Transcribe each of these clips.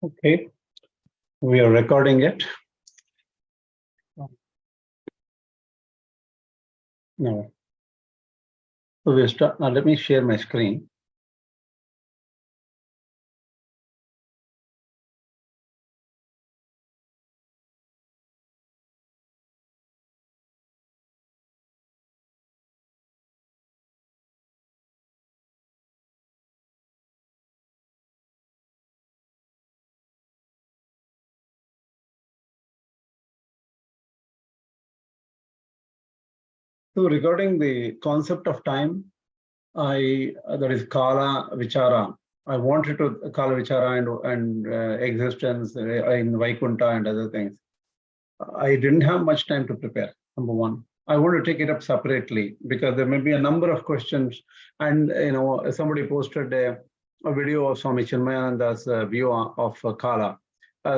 Okay, we are recording it. No. So we start now. Let me share my screen. So regarding the concept of time, that is Kāla-vicāra. I wanted to Kāla-vicāra and existence in Vaikuṇṭha and other things. I didn't have much time to prepare. Number one, I want to take it up separately because there may be a number of questions. And somebody posted a video of Swami Chinmayananda's view of Kāla.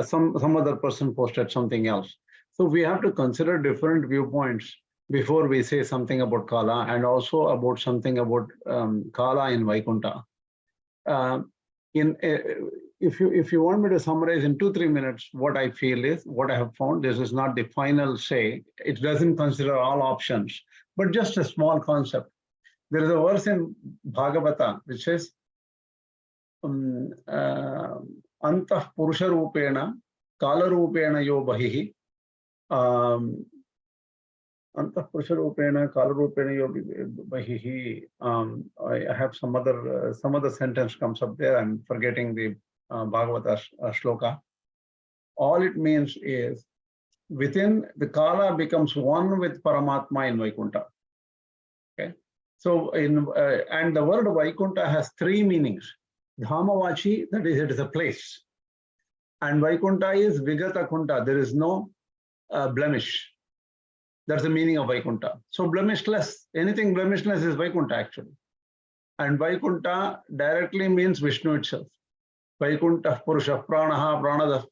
Some other person posted something else. So we have to consider different viewpoints before we say something about Kāla, and also about something about Kāla in Vaikuṇṭha. If you want me to summarize in 2-3 minutes, what I feel is, what I have found, this is not the final say. It doesn't consider all options, but just a small concept. There is a verse in Bhagavata which says, Antah Purusha Rupena, Kāla Rupena yo bahihi. Antah Purusha Rupena, Kāla Rupena yo bahihi. I have some other sentence comes up there. I'm forgetting the Bhagavata shloka. All it means is, within the Kāla becomes one with Paramatma in Vaikuṇṭha. Okay, so and the word Vaikuṇṭha has 3 meanings. Dhamavachi, that is, it is a place, and Vaikuṇṭha is Vigata Kunta. There is no blemish. That's the meaning of Vaikuṇṭha. So blemishless, anything blemishless is Vaikuṇṭha actually. And Vaikuṇṭha directly means Vishnu itself. Vaikuṇṭha Purusha Pranaha Pranada,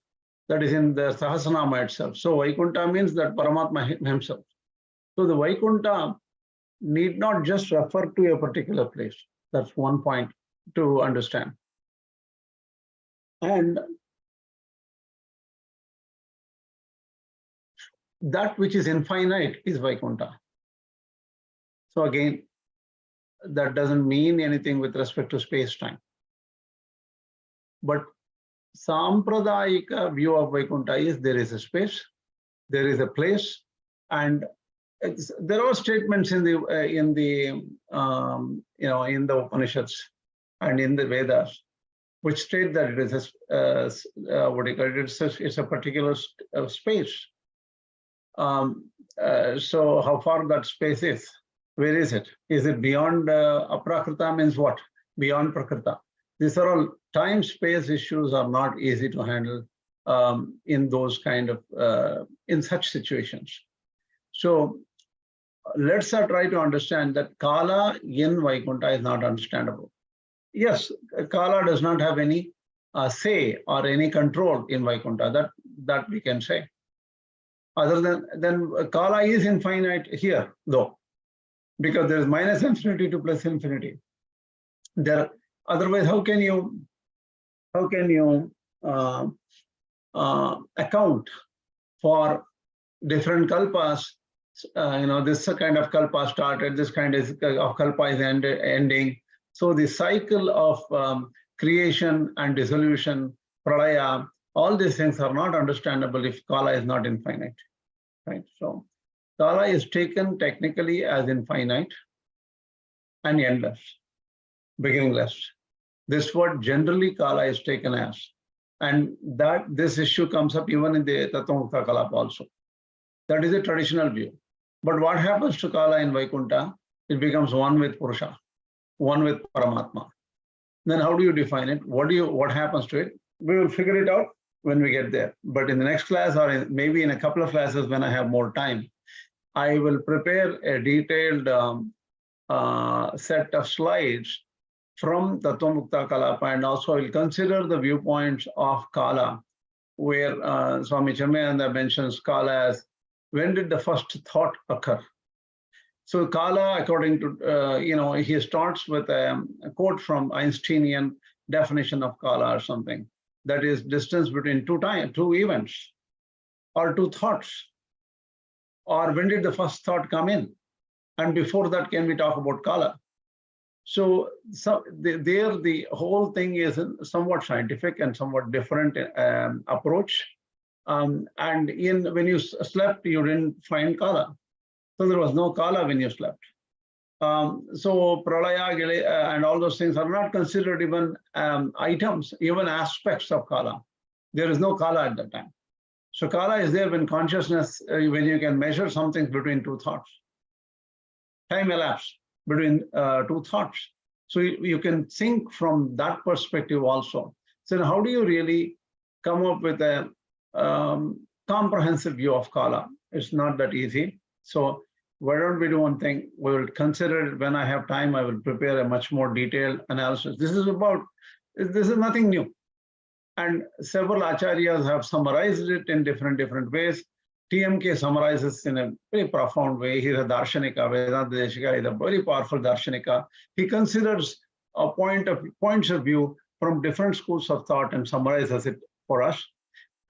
that is in the Sahasranama itself. So Vaikuṇṭha means that Paramatma himself. So the Vaikuṇṭha need not just refer to a particular place. That's one point to understand. And that which is infinite is Vaikuṇṭha. So again, that doesn't mean anything with respect to space-time. But Sampradayika view of Vaikuṇṭha is there is a space, there is a place, and there are statements in the Upanishads and in the Vedas which state that it is it's a particular space. So how far that space is? Where is it? Is it beyond aprakrita? Means what? Beyond prakrita. These are all time-space issues are not easy to handle in those kind of in such situations. So let's try to understand that Kāla in Vaikuṇṭha is not understandable. Yes, Kāla does not have any say or any control in Vaikuṇṭha. That we can say. Other than Kāla is infinite here, though, because there is minus infinity to plus infinity. Otherwise, how can you account for different kalpas? This kind of kalpa started, this kind of kalpa is ending. So the cycle of creation and dissolution, pralaya, all these things are not understandable if Kāla is not infinite, right? So Kāla is taken technically as infinite and endless, beginningless. This word generally Kāla is taken as, and that this issue comes up even in the Tattva-mukta Kalapa also. That is a traditional view. But what happens to Kāla in Vaikuṇṭha? It becomes one with Purusha, one with Paramatma. Then how do you define it? What happens to it? We will figure it out when we get there. But in the next class, or maybe in a couple of classes when I have more time, I will prepare a detailed set of slides from Tattva-mukta Kalapa, and also I will consider the viewpoints of Kāla, where Swami Chinmayananda mentions Kāla as, when did the first thought occur? So Kāla, according to, he starts with a quote from Einsteinian definition of Kāla or something. that is distance between two events, or two thoughts, or when did the first thought come in? And before that, can we talk about Kala? So there, the whole thing is a somewhat scientific and somewhat different approach. And when you slept, you didn't find Kala. So there was no Kala when you slept. So pralaya and all those things are not considered even items, even aspects of Kala. There is no Kala at that time. So Kala is there when consciousness, when you can measure something between two thoughts. Time elapsed between two thoughts. So you can think from that perspective also. So how do you really come up with a comprehensive view of Kala? It's not that easy. So why don't we do one thing? We will consider it when I have time. I will prepare a much more detailed analysis. This is nothing new. And several acharyas have summarized it in different ways. TMK summarizes in a very profound way. He's a darshanika. Vedanta Deshika is a very powerful darshanika. He considers points of view from different schools of thought and summarizes it for us.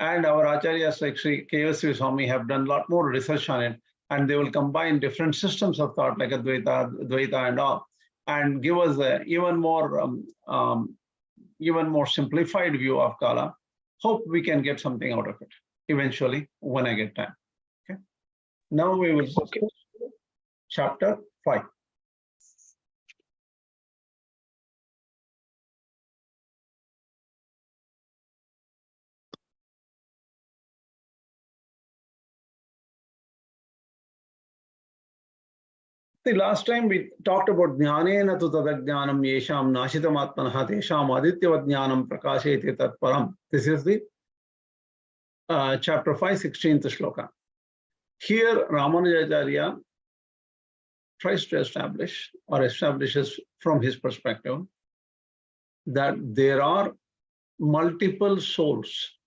And our acharyas like Sri K.S.V. Swami have done a lot more research on it, and they will combine different systems of thought like Advaita, Advaita and all, and give us a even more simplified view of Kala. Hope we can get something out of it eventually when I get time. Okay. Now we will chapter 5. The last time we talked about Jnāna tu tadajñānam yesham nashitam atmanah tesham adityavat jnānam prakasheti tat param. This is the chapter 5, 16th shloka. Here Ramanuja.org tries to establish or establishes from his perspective that there are multiple souls.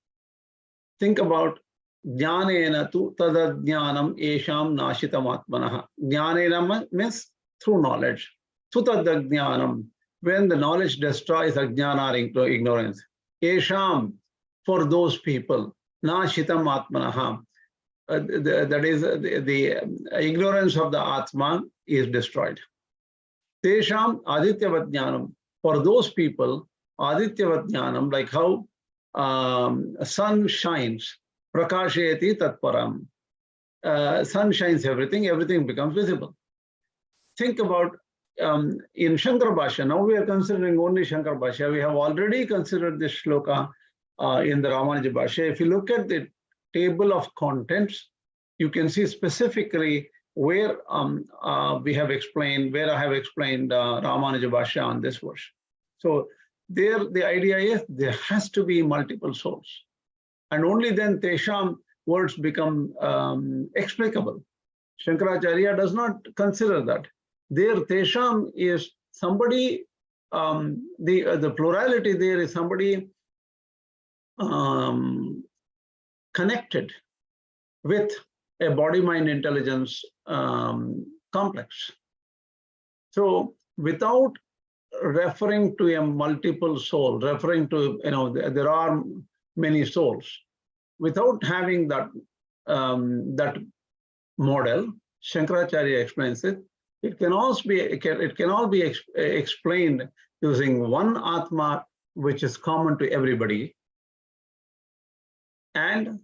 Think about Jnāna tu tadajñānam yesham nashitam atmanah. Jnāna means through knowledge. Tu tadajñānam, when the knowledge destroys Ajñāna or ignorance. Yesham, for those people. Nashitam atmanah. That is the ignorance of the Ātman is destroyed. Tesham adityavat jnanam. For those people, adityavat jnanam, like how sun shines. Prakasheti tatparam. Sun shines everything becomes visible. Think about in Śaṅkarābhāṣya. Now we are considering only Śaṅkarābhāṣya. We have already considered this shloka in the Ramanuja.org. If you look at the table of contents, you can see specifically where we have explained, where I have explained Ramanuja.org on this verse. So there, the idea is there has to be multiple souls. And only then Tesham words become explicable. Śaṅkarācharya does not consider that. There, Tesham is somebody, the plurality there is somebody connected with a body-mind intelligence complex. So without referring to a multiple soul, referring to, there are many souls, without having that that model, Śaṅkarācharya explains it. It can all be explained using one Atma, which is common to everybody, and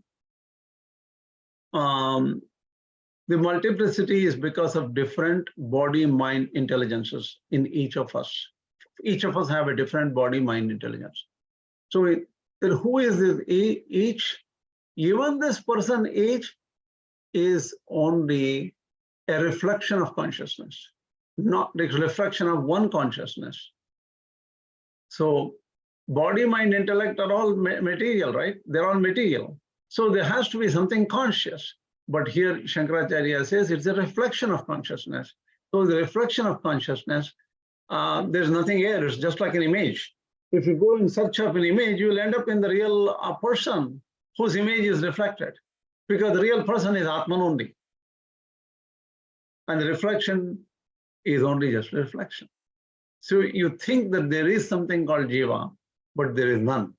the multiplicity is because of different body-mind intelligences in each of us. Each of us have a different body-mind intelligence. So who is this each? Even this person each is only a reflection of consciousness, not the reflection of one consciousness. So body, mind, intellect are all material, right? They're all material. So there has to be something conscious. But here Śaṅkarācharya says it's a reflection of consciousness. So the reflection of consciousness, there's nothing here. It's just like an image. If you go in search of an image, you will end up in the real person whose image is reflected, because the real person is Ātman only. And the reflection is only just reflection. So you think that there is something called Jīva, but there is none.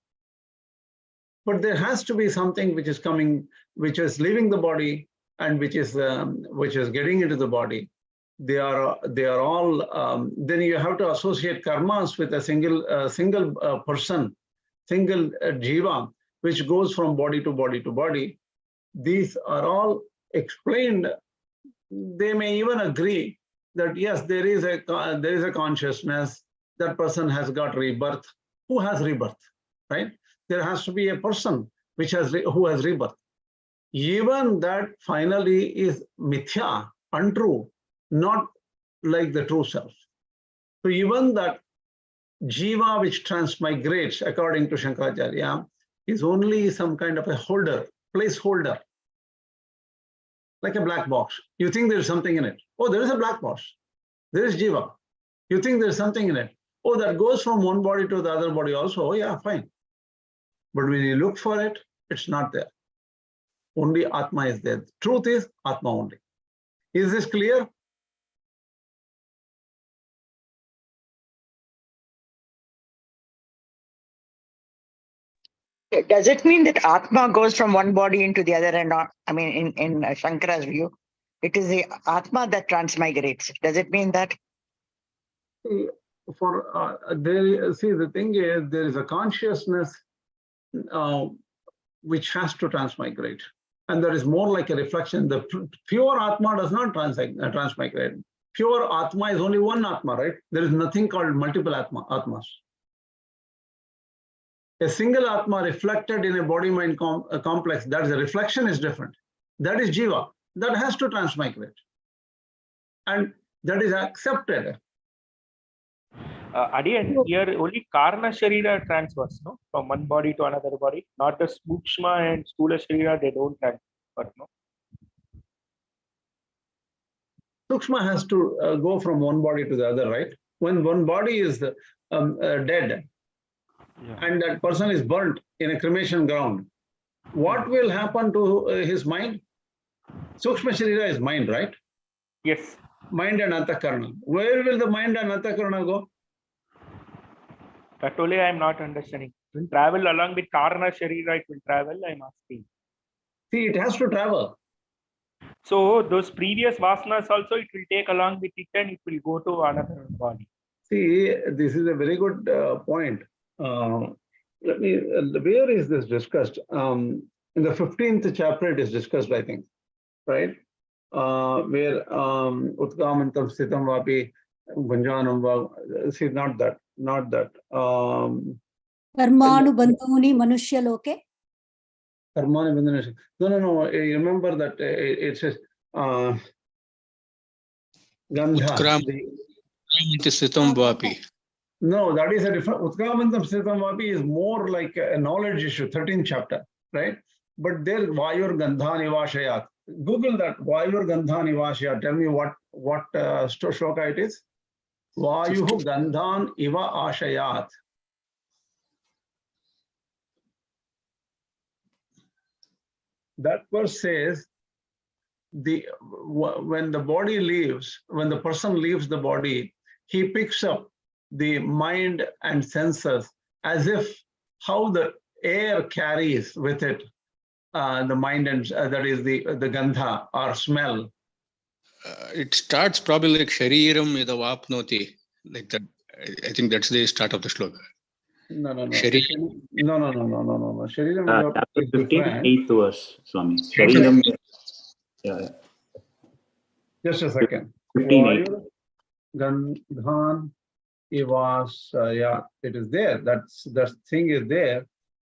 but there has to be something which is coming, which is leaving the body and which is getting into the body. They are all. Then you have to associate karmas with a single person, single jiva, which goes from body to body to body. These are all explained. They may even agree that yes, there is a consciousness. That person has got rebirth. Who has rebirth, right? There has to be a person who has rebirth. Even that finally is mithya, untrue, not like the true self. So even that jiva which transmigrates, according to Śaṅkarābhāṣya, is only some kind of a holder, placeholder, like a black box. You think there's something in it. Oh, there is a black box. There is jiva. You think there's something in it. Oh, that goes from one body to the other body also. Oh, yeah, fine. But when you look for it, it's not there. Only Atma is there. Truth is Atma only. Is this clear? Does it mean that Atma goes from one body into the other and not, I mean, in Shankara's view, it is the Atma that transmigrates. Does it mean that? See, the thing is, there is a consciousness which has to transmigrate. And there is more like a reflection. The pure Atma does not transmigrate. Pure Atma is only one Atma, right? There is nothing called multiple Atmas. A single Atma reflected in a body-mind complex, that is a reflection is different. That is Jiva. That has to transmigrate. And that is accepted. Again, here only Karna Sharira transfers, no? From one body to another body. Not the Sukshma and Sthula Sharira, they don't transfer, no? Sukshma has to go from one body to the other, right? When one body is dead, and that person is burnt in a cremation ground, what will happen to his mind? Sukshma Sharira is mind, right? Yes. Mind and Antakarana. Where will the mind and Antakarana go? That only I am not understanding. Will travel along with Karna Sharira, it will travel, I am asking. See, it has to travel. So those previous vasanas also, it will take along with it and it will go to another body. See, this is a very good point. Where is this discussed? In the 15th chapter, it is discussed, I think, right? Where Utkamantam Sitam Vapi Bhunjanam. See, not that. Karmanu Bandhuni Manushya Loke. Karmanu Bandhuni. No. Remember that it says Gandha. No, that is a different. Utkamantam Sitam Vapi is more like a knowledge issue, 13th chapter, right? But there, Vayur Gandha Nivashayat. Google that, Vayur Gandha Nivashayat. Tell me what shloka it is. Vayuhu Gandhan Iva Ashayat. That verse says, when the body leaves, when the person leaves the body, he picks up the mind and senses as if how the air carries with it the mind and that is the gandha or smell. It starts probably like Shariram idavapnoti, like that. I think that's the start of the shloka. No. Shariram. No. Shariram chapter 15, 8th verse, Swami. Shariram. Yeah. Just a second. 15:8. Gandhan Ivasya. It is there. That thing is there.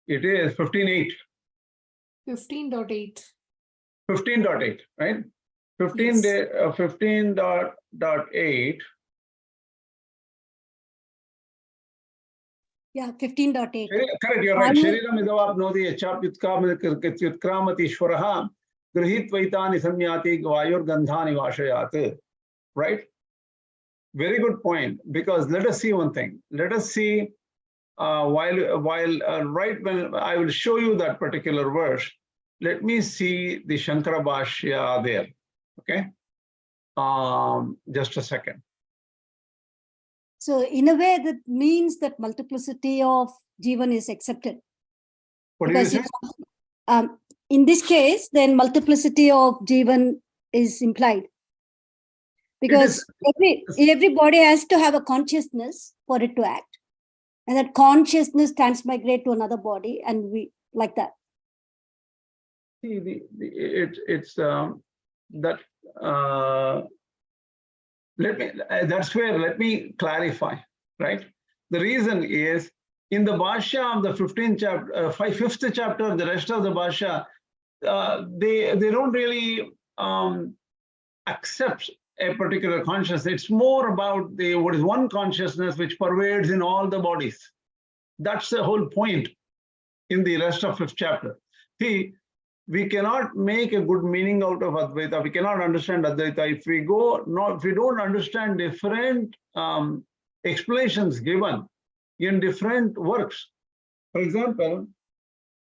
It is 15.8. 15.8. 15.8, right? 15.8. Yeah, 15.8. Correct, you're right. Shariram idavapnoti yachapyutkramati shvaraha grihitvaitani samyati vayur gandhani vashayat. Right? Very good point. Because let us see one thing. Let us see right when I will show you that particular verse. Let me see the Śaṅkarābhāṣya there. Okay. Just a second. So in a way that means that multiplicity of Jivan is accepted. What did you say? In this case, then multiplicity of Jivan is implied. Because every body has to have a consciousness for it to act. And that consciousness transmigrate to another body, and we like that. See, let me clarify, right? The reason is in the Bhashya of the 15th chapter, 5th chapter, the rest of the Bhashya, they don't really accept a particular consciousness. It's more about what is one consciousness which pervades in all the bodies. That's the whole point in the rest of 5th chapter. See, we cannot make a good meaning out of Advaita. We cannot understand Advaita if we don't understand different explanations given in different works. For example,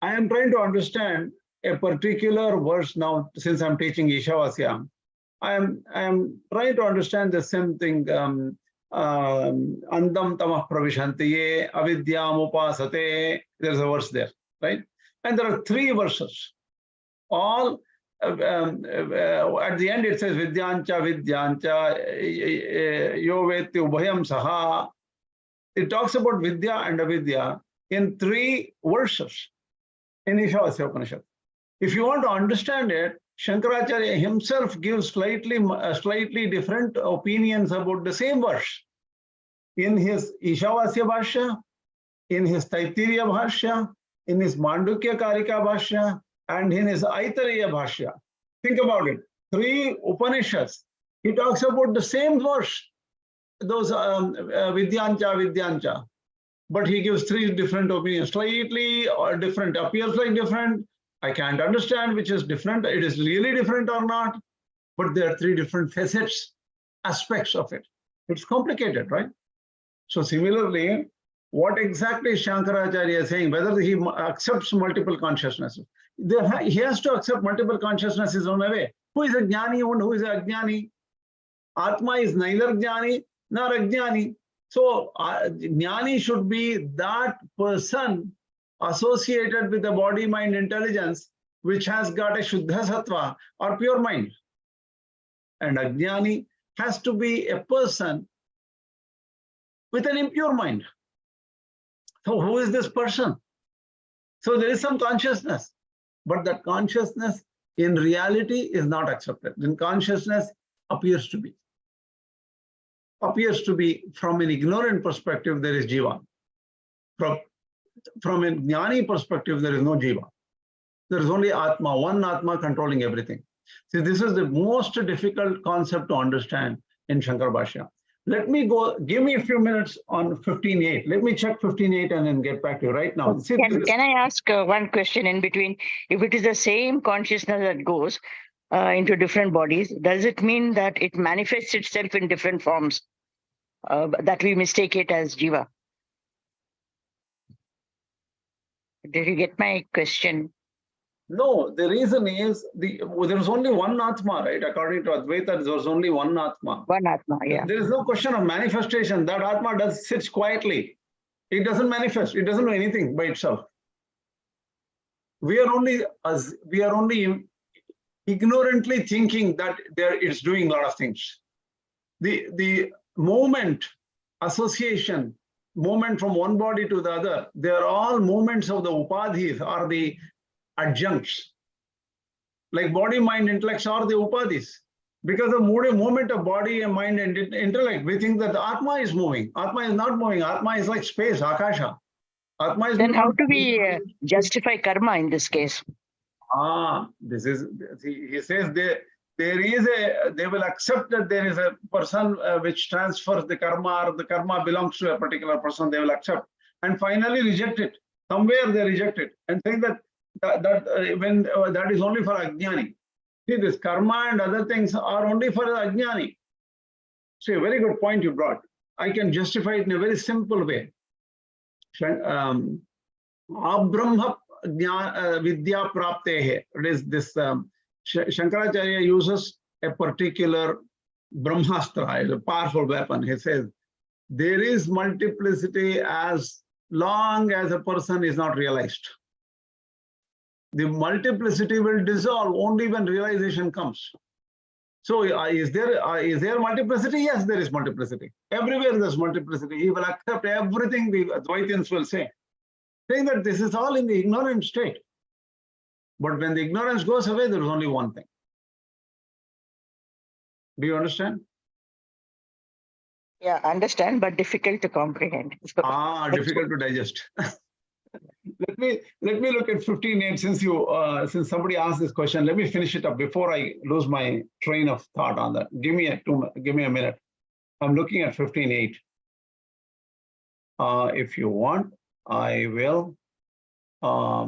I am trying to understand a particular verse now, since I'm teaching Ishavasya. I am trying to understand the same thing. Andam tamah pravishantiye avidyam upasate. There's a verse there, right? And there are 3 verses. All at the end it says vidyancha yo veti ubhayam saha. It talks about vidya and avidya in 3 verses in Ishavasya Upanishad. If you want to understand it, Śaṅkarābhāṣya himself gives slightly different opinions about the same verse. In his Ishavasya Bhashya, in his Taittiriya-bhāṣya, in his Mandukya-karika-bhāṣya, and in his Aitariya Bhashya. Think about it. 3 Upanishads. He talks about the same verse, those Vidyancha. But he gives 3 different opinions, slightly or different, appears like different. I can't understand which is different. It is really different or not. But there are 3 different facets, aspects of it. It's complicated, right? So similarly, what exactly is Śaṅkarābhāṣya saying? Whether he accepts multiple consciousnesses. He has to accept multiple consciousnesses on a way. Who is a Jnani and who is a Ajñāni? Atma is neither Jnani nor Ajñāni. So Jnani should be that person associated with the body, mind, intelligence, which has got a Shuddha Sattva or pure mind. And Ajñāni has to be a person with an impure mind. So who is this person? So there is some consciousness. But that consciousness in reality is not accepted. Then consciousness appears to be. From an ignorant perspective, there is Jīva. From a Jnani perspective, there is no Jīva. There is only Atma, one Atma controlling everything. See, this is the most difficult concept to understand in Śaṅkarābhāṣya. Let me go, give me a few minutes on 15.8. Let me check 15.8 and then get back to you right now. See, can I ask one question in between? If it is the same consciousness that goes into different bodies, does it mean that it manifests itself in different forms, that we mistake it as Jīva? Did you get my question? No, the reason is there is only one Atma, right? According to Advaita, there is only one Atma. One Atma, yeah. There is no question of manifestation. That Atma sits quietly. It doesn't manifest. It doesn't do anything by itself. We are only ignorantly thinking that it's doing a lot of things. The moment association, movement from one body to the other, they are all movements of the upadhis or the adjuncts. Like body, mind, intellect are the upadhis. Because of movement of body and mind and intellect, we think that the Atma is moving. Atma is not moving. Atma is like space, Akasha. Atma is. Then how do we justify karma in this case? This is, he says they will accept that there is a person which transfers the karma, or the karma belongs to a particular person, they will accept. And finally reject it. Somewhere they reject it and saying that that is only for Ajñāni. See, this karma and other things are only for the Ajñāni. See, a very good point you brought. I can justify it in a very simple way. Abrahma vidya praptehe. It is this Śaṅkarābhāṣya uses a particular Brahmastra, a powerful weapon. He says, there is multiplicity as long as a person is not realized. The multiplicity will dissolve only when realization comes. So is there multiplicity? Yes, there is multiplicity. Everywhere there's multiplicity. He will accept everything the Advaitins will say, saying that this is all in the ignorant state. But when the ignorance goes away, there is only one thing. Do you understand? Yeah, understand, but difficult to comprehend. Difficult to digest. Let me look at 15.8 since somebody asked this question. Let me finish it up before I lose my train of thought on that. Give me a minute. I'm looking at 15.8. If you want, I will. I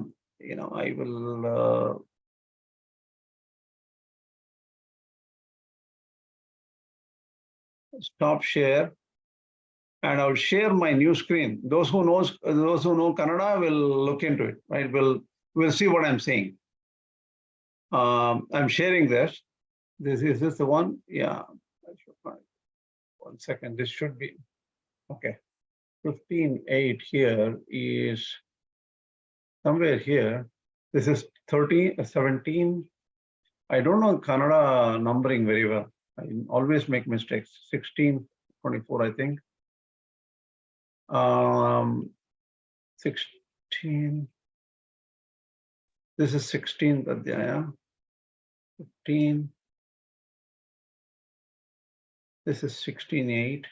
will. Stop share, and I'll share my new screen. Those who know Kannada will look into it. Right? We'll see what I'm saying. I'm sharing this. Is this the one? Yeah. I should find. 1 second. This should be okay. 15.8 here is somewhere here. This is 17. I don't know Kannada numbering very well. I always make mistakes. 16, 24, I think. 16. This is 16 Adhyaya. 15. This is 16.8.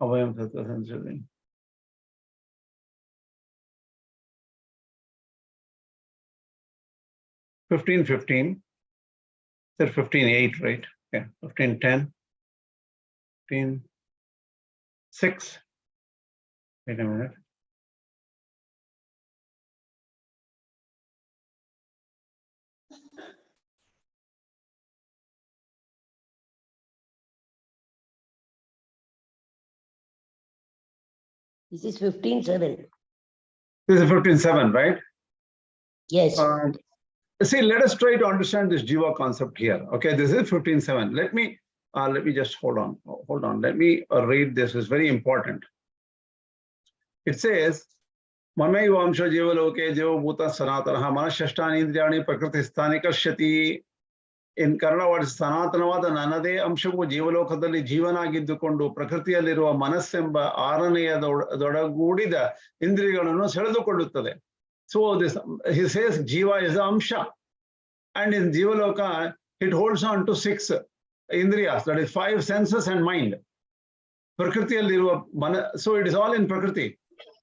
Avayam Tattva Sanchari. Said 15.8, right? Yeah, 15.10, 15.6. Wait a minute. This is 15.7. This is 15.7, right? Yes. See, let us try to understand this Jīva concept here. Okay, this is 15.7. Let me just hold on. Let me read this. It's very important. It says, Mamaiva amsha jiva loke jiva bhuta sanatana manashashtani indriyani prakriti kashyati. In Kannada, what is Sanatanavada Nanade Amshavu Jivalokadali Jivanagidukondu, Prakritialiruva Manasemba, Aranaya Indrigalano Seledukodutade. So this he says Jiva is Amsha. And in Jivaloka, it holds on to 6 Indriyas, that is 5 senses and mind. Prakritialiruva, so it is all in Prakriti,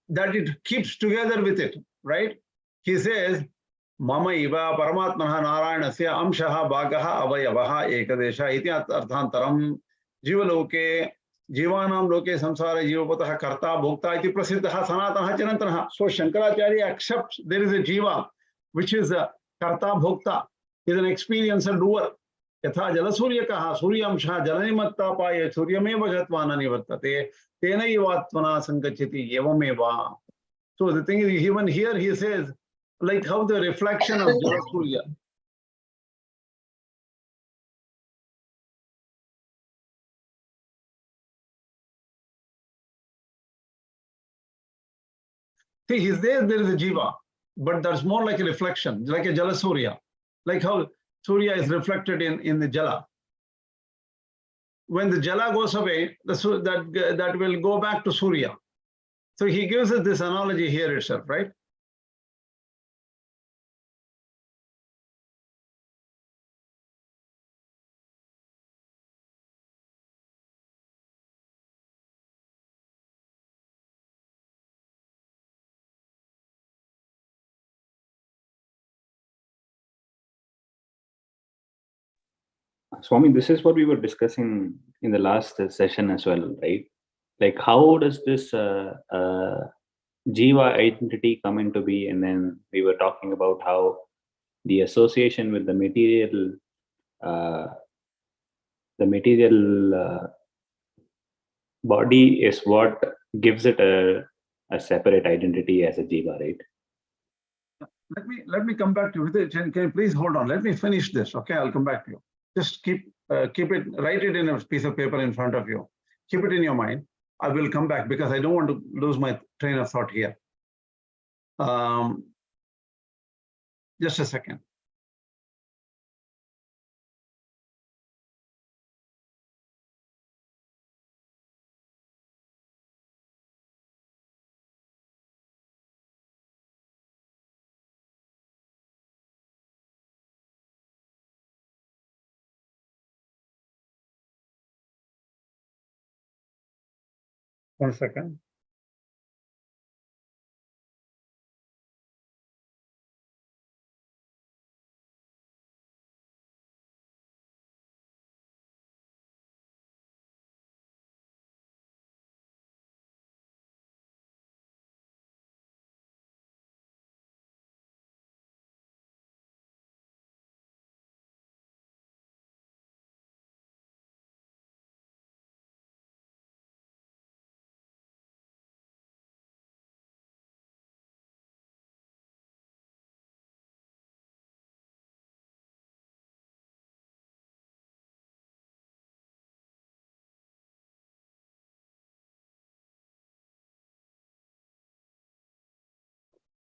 that it keeps together with it, right? He says, Mama iva Paramatmaha Narayanasya Amshaha Bhagaha Avayavaha Ekadesha iti Arthantaram Jivaloke Jivanam Loke Samsara Jivapataha Karta Bhokta iti Prasiddhaha Sanatanaha Chanantanaha. So Śaṅkarābhāṣya accepts there is a Jiva, which is a Karta Bhokta, is an experiencer doer. Yatha Jalasuryakaha Suryamsha Jalanimatta Paya Suryameva Jatvana Nivartate Tena Ivatmana Sankachiti Yevameva. So the thing is, even here he says, like how the reflection of Jalasurya. See, he's there is a Jiva, but that's more like a reflection, like a Jalasurya, like how Surya is reflected in the Jala. When the Jala goes away, that will go back to Surya. So he gives us this analogy here itself, right? Swami, this is what we were discussing in the last session as well, right? Like, how does this Jiva identity come into be? And then we were talking about how the association with the material body is what gives it a separate identity as a Jiva, right? Let me come back to it. Can you please hold on? Let me finish this. Okay, I'll come back to you. Just keep it, write it in a piece of paper in front of you. Keep it in your mind. I will come back because I don't want to lose my train of thought here. Just a second. One second.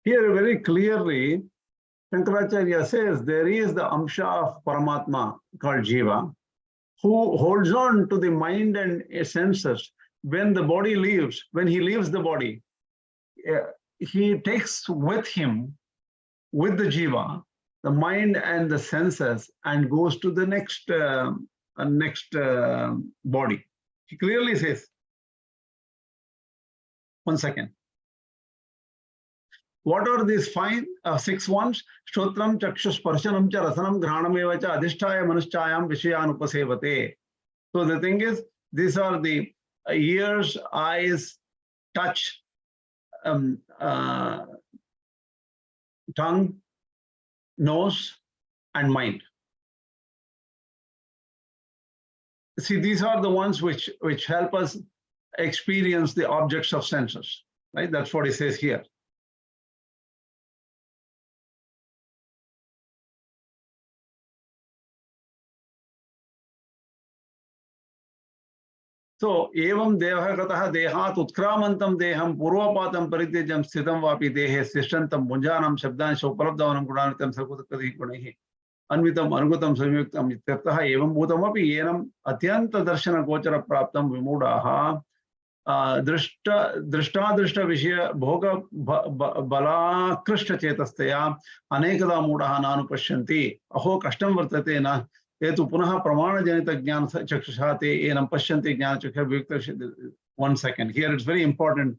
Here very clearly, Śaṅkarābhāṣya says there is the Amsha of Paramatma called Jīva, who holds on to the mind and senses when the body leaves, when he leaves the body, he takes with him, with the Jīva, the mind and the senses and goes to the next body. He clearly says, one second. What are these six ones? Shrotram, Chakshus, Sparshanam, cha Rasanam, Granam, eva cha Adhisthaya, Manuschayam, Viṣayanupasevate. So the thing is, these are the ears, eyes, touch, tongue, nose, and mind. See, these are the ones which help us experience the objects of senses, right? That's what he says here. So, evam devah katah dehat utkramantam deham purvapatam parityajam sthitam vapi dehe sishtantam munjanam shabdan shopalabdavanam gudanitam sarkutakadi gunahi anvitam anugutam samyuktam ityartah evam bhutam api yenam atyanta darshana gochara praptam vimudaha दृष्टादृष्ट विषय भोग बलाकृष्ट चेतस्तया अनेकदा मूढ़ः नानुपश्यन्ति अहो कष्टं वर्तते न ये तु पुनः प्रमाणजनित ज्ञान चक्षुषा ते एनं पश्यन्ति ज्ञान चक्षुः वियुक्त. 1 second, here it's very important.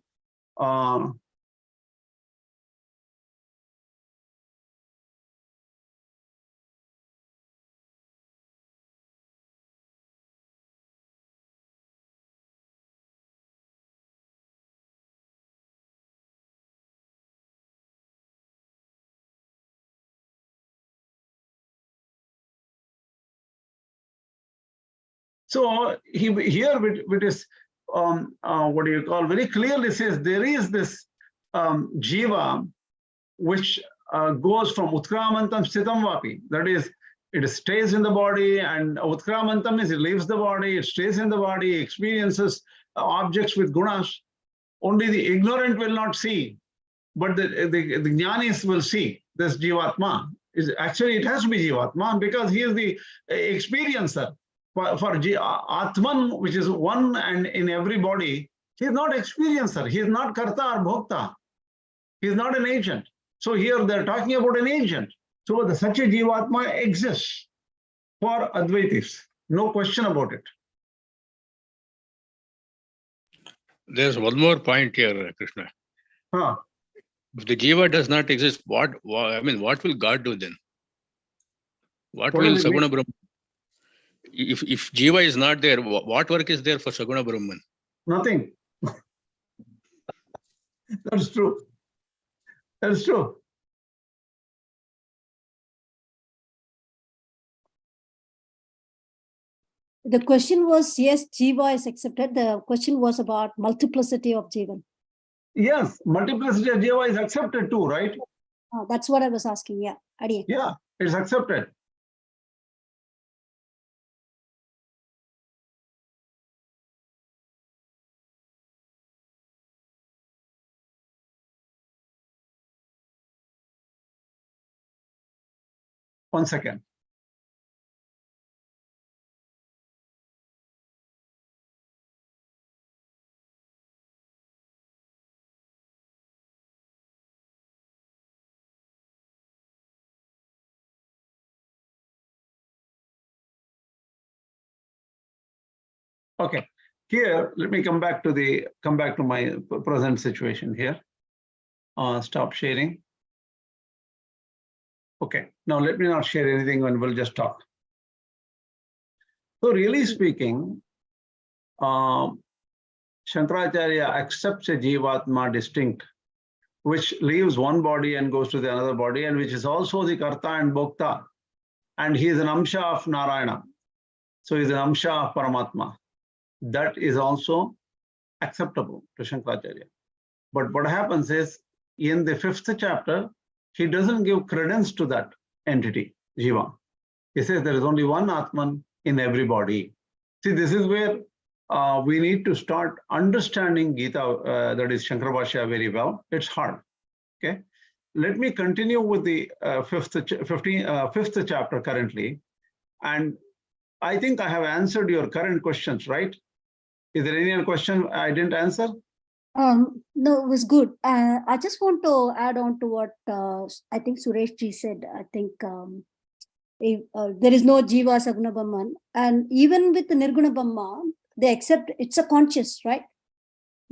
So here it is, what do you call, very clearly says there is this Jīva which goes from Utkramantam Sthitam Vapi. That is, it stays in the body, and Utkramantam is it leaves the body, it stays in the body, experiences objects with gunas. Only the ignorant will not see, but the Jñānis will see this Jivatma. Actually, it has to be Jivatma because he is the experiencer. For Ātman, which is one and in every body, he is not experiencer, he is not karta or bhokta, he is not an agent. So here they are talking about an agent. So the such a Jivatma exists for Advaitis, no question about it. There's one more point here, Krishna. If the Jiva does not exist, what will God do then? What will Saguna Brahman? If Jiva is not there, what work is there for Saguna Brahman? Nothing. That's true. That's true. The question was, yes, Jiva is accepted. The question was about multiplicity of Jiva. Yes, multiplicity of Jiva is accepted too, right? That's what I was asking. Yeah. Yeah, it's accepted. 1 second. Okay, here, let me come back to my present situation here. Stop sharing. Okay, now let me not share anything and we'll just talk. So really speaking, Śaṅkarābhāṣya accepts a Jīvatma distinct, which leaves one body and goes to the another body, and which is also the Karta and Bhokta. And he is an Amsha of Narayana. So he is an Amsha of Paramatma. That is also acceptable to Śaṅkarābhāṣya. But what happens is, in the 5th chapter, he doesn't give credence to that entity, Jīva. He says there is only one Ātman in every body. See, this is where we need to start understanding Gita, that is Śaṅkarābhāṣya, very well. It's hard. Okay. Let me continue with the 5th chapter currently. And I think I have answered your current questions, right? Is there any other question I didn't answer? No, it was good. I just want to add on to what I think Suresh ji said. I think if, there is no Jīva Saguna Brahman, and even with the Nirguna Brahman, they accept it's a conscious, right?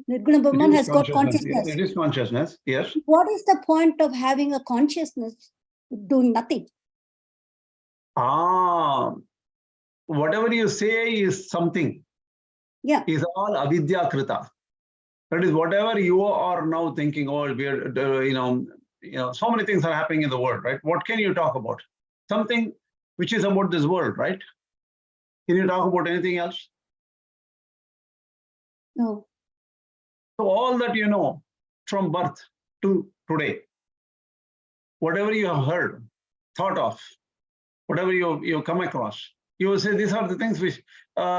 Nirguna Brahman has got consciousness. It is consciousness, yes. What is the point of having a consciousness doing nothing? Whatever you say is something. Yeah. Is all avidya krita. That is whatever you are now thinking, oh, we're, so many things are happening in the world, right? What can you talk about? Something which is about this world, right? Can you talk about anything else? No. So all that you know from birth to today, whatever you have heard, thought of, whatever you come across, you will say these are the things which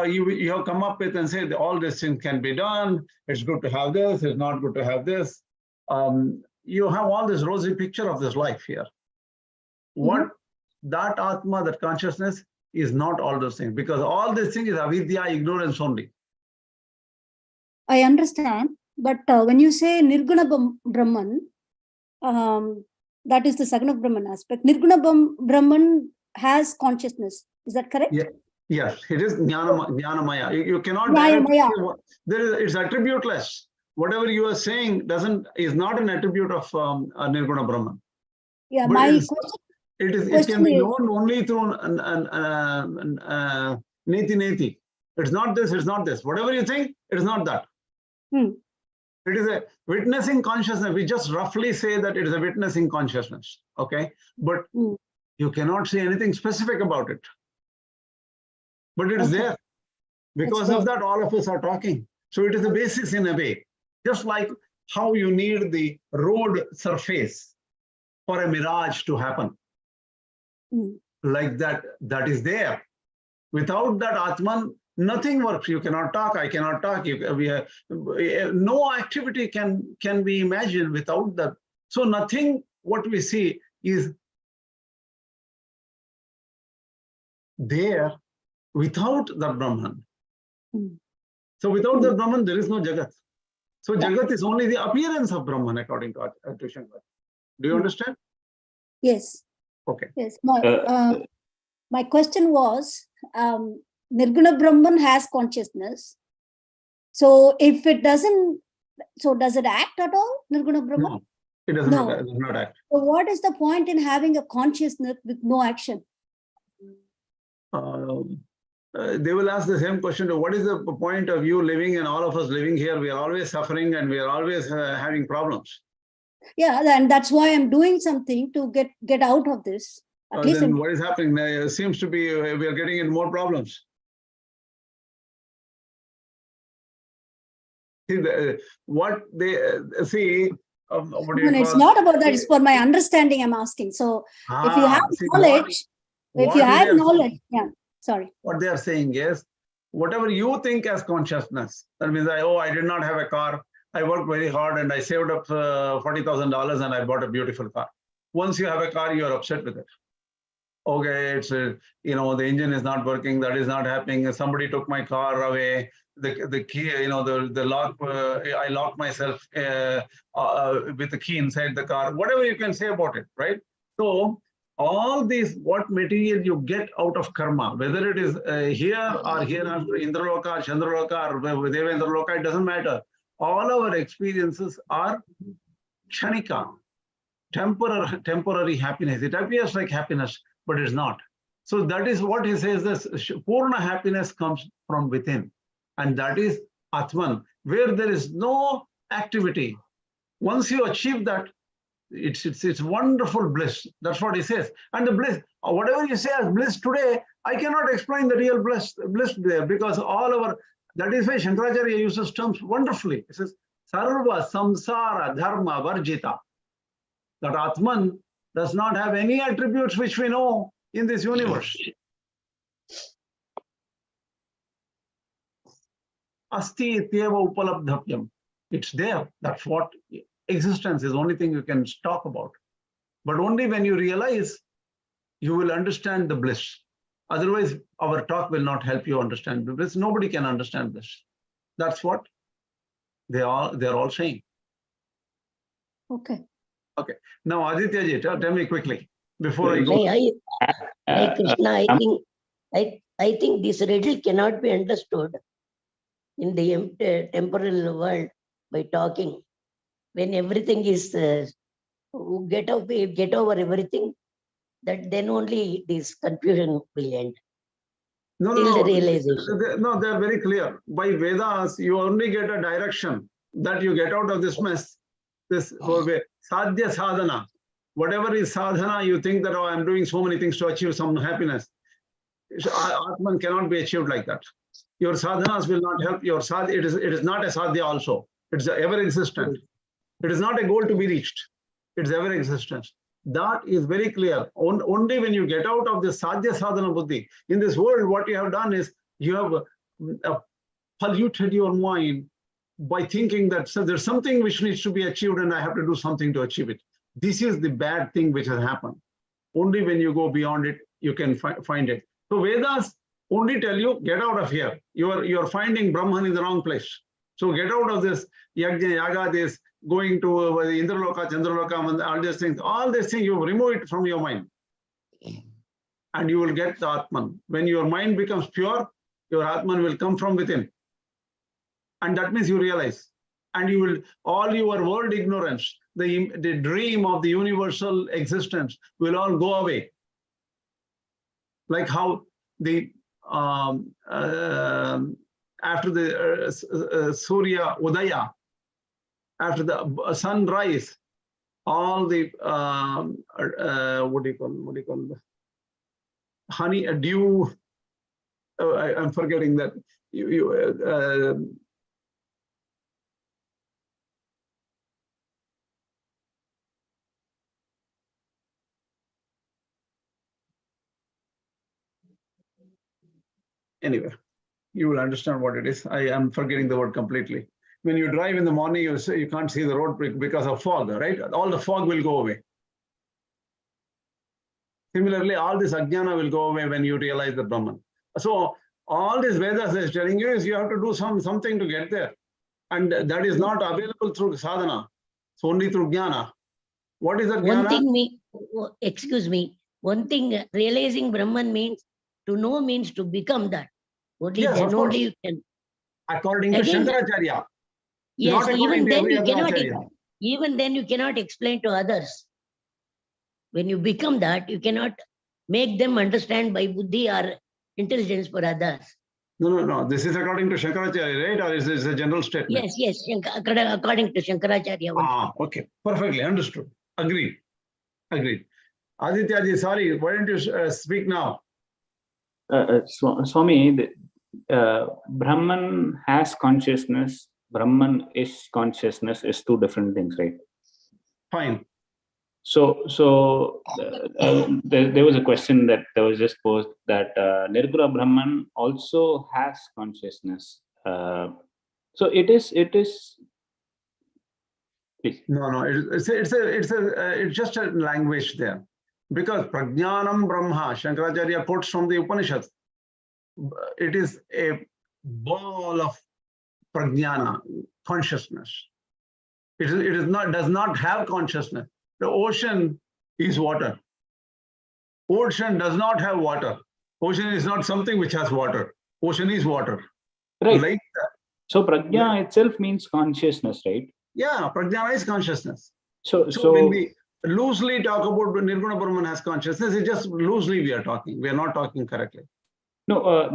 you have come up with and say all these things can be done. It's good to have this, it's not good to have this. You have all this rosy picture of this life here. What that Atma, that consciousness, is not all those things, because all these things is avidya, ignorance only. I understand, but when you say Nirguna Brahman, that is the Saguna Brahman aspect. Nirguna Brahman has consciousness. Is that correct? Yeah. Yes, it is Jnanamaya. You cannot it's attributeless. Whatever you are saying is not an attribute of Nirguna Brahman. Yeah, but my it can be known only through neti. It's not this, it's not this. Whatever you think, it is not that. It is a witnessing consciousness. We just roughly say that it is a witnessing consciousness. Okay, but you cannot say anything specific about it. But it is there. Because of that, all of us are talking. So it is the basis in a way. Just like how you need the road surface for a mirage to happen. Like that is there. Without that Atman, nothing works. You cannot talk, I cannot talk. No activity can be imagined without that. So nothing, what we see is there without the Brahman. So without the Brahman, there is no Jagat. So Jagat is only the appearance of Brahman, according to Shankara. Do you understand? Yes. Okay. Yes. My question was, Nirguna Brahman has consciousness. So if it doesn't, so does it act at all, Nirguna Brahman? No, it does not act. So what is the point in having a consciousness with no action? They will ask the same question, what is the point of you living and all of us living here? We are always suffering and we are always having problems. Yeah, and that's why I'm doing something to get out of this. At least then what is happening? It seems to be we are getting into more problems. What they see. It's not about that. It's for my understanding. I'm asking. So if you have knowledge, sorry. What they are saying is, whatever you think as consciousness, that means I did not have a car. I worked very hard and I saved up $40,000 and I bought a beautiful car. Once you have a car, you are upset with it. okay, it's the engine is not working, that is not happening, somebody took my car away, the key, the lock, I locked myself with the key inside the car, whatever you can say about it, right? So all these, what material you get out of karma, whether it is here or hereafter, Indraloka, Chandraloka, or Devendraloka, it doesn't matter. All our experiences are kshanika, temporary happiness. It appears like happiness, but it's not. So that is what he says, this Purna happiness comes from within. And that is Ātman, where there is no activity. Once you achieve that, it's wonderful bliss. That's what he says. And the bliss, whatever you say as bliss today, I cannot explain the real bliss there, because that is why Śaṅkarābhāṣya uses terms wonderfully. He says, Sarva samsara dharma varjita. That Ātman does not have any attributes which we know in this universe. Asti ityeva upalabdhapyam. It's there. That's what existence is, only thing you can talk about. But only when you realize, you will understand the bliss. Otherwise, our talk will not help you understand the bliss. Nobody can understand this. That's what they're all saying. Okay. Okay. Now, Aditya ji, tell me quickly before I go. Krishna, I think this riddle cannot be understood in the temporal world by talking. When everything is get over everything, that then only this confusion will end. No, the realization. no, they're very clear. By Vedas, you only get a direction that you get out of this mess. This sadhya sadhana. Whatever is sadhana, you think that, oh, I'm doing so many things to achieve some happiness. Ātman cannot be achieved like that. Your sadhanas will not help your sadhya. It is not a sadhya also. It's ever existent. It is not a goal to be reached. It's ever existence. That is very clear. Only when you get out of the sadhya sadhana buddhi. In this world, what you have done is you have polluted your mind by thinking that there's something which needs to be achieved and I have to do something to achieve it. This is the bad thing which has happened. Only when you go beyond it, you can find it. So Vedas only tell you, get out of here. You're finding Brahman in the wrong place. So get out of this yajna, yaga, this going to Indraloka, Chandraloka, all these things, you remove it from your mind. And you will get the Ātman. When your mind becomes pure, your Ātman will come from within. And that means you realize. And you will, all your world ignorance, the dream of the universal existence will all go away. Like how the after the Surya Udaya, after the sunrise, all the what do you call honey, dew. I'm forgetting that. Anyway, you will understand what it is. I am forgetting the word completely. When you drive in the morning, you can't see the road because of fog, right? All the fog will go away. Similarly, all this Ajñāna will go away when you realize the Brahman. So all this Vedas is telling you is you have to do something to get there. And that is not available through sadhana. It's only through Jnana. What is that Jnana? Excuse me, one thing, realizing Brahman means, to know means to become that. Only yes, then only you can. According to Śaṅkarābhāṣya. Yes, even then you cannot. Acharya. Even then you cannot explain to others. When you become that, you cannot make them understand by buddhi or intelligence for others. No. This is according to Śaṅkarābhāṣya, right? Or is this a general statement? Yes. According to Śaṅkarābhāṣya. Okay. Perfectly understood. Agreed. Aditya ji, sorry, why don't you speak now? Swami, Brahman has consciousness. Brahman is consciousness is two different things, right? Fine. So there was a question that was just posed that Nirguna Brahman also has consciousness. So it is. Please. No. It's just a language there. Because prajnanam brahma, Śaṅkarābhāṣya quotes from the Upanishads. It is a ball of prajnana, consciousness. It does not have consciousness. The ocean is water. Ocean does not have water. Ocean is not something which has water. Ocean is water. Right. Like that. So prajna itself means consciousness, right? Yeah, prajna is consciousness. So when we loosely talk about Nirguna Brahman has consciousness, it's just loosely we are talking. We are not talking correctly. No,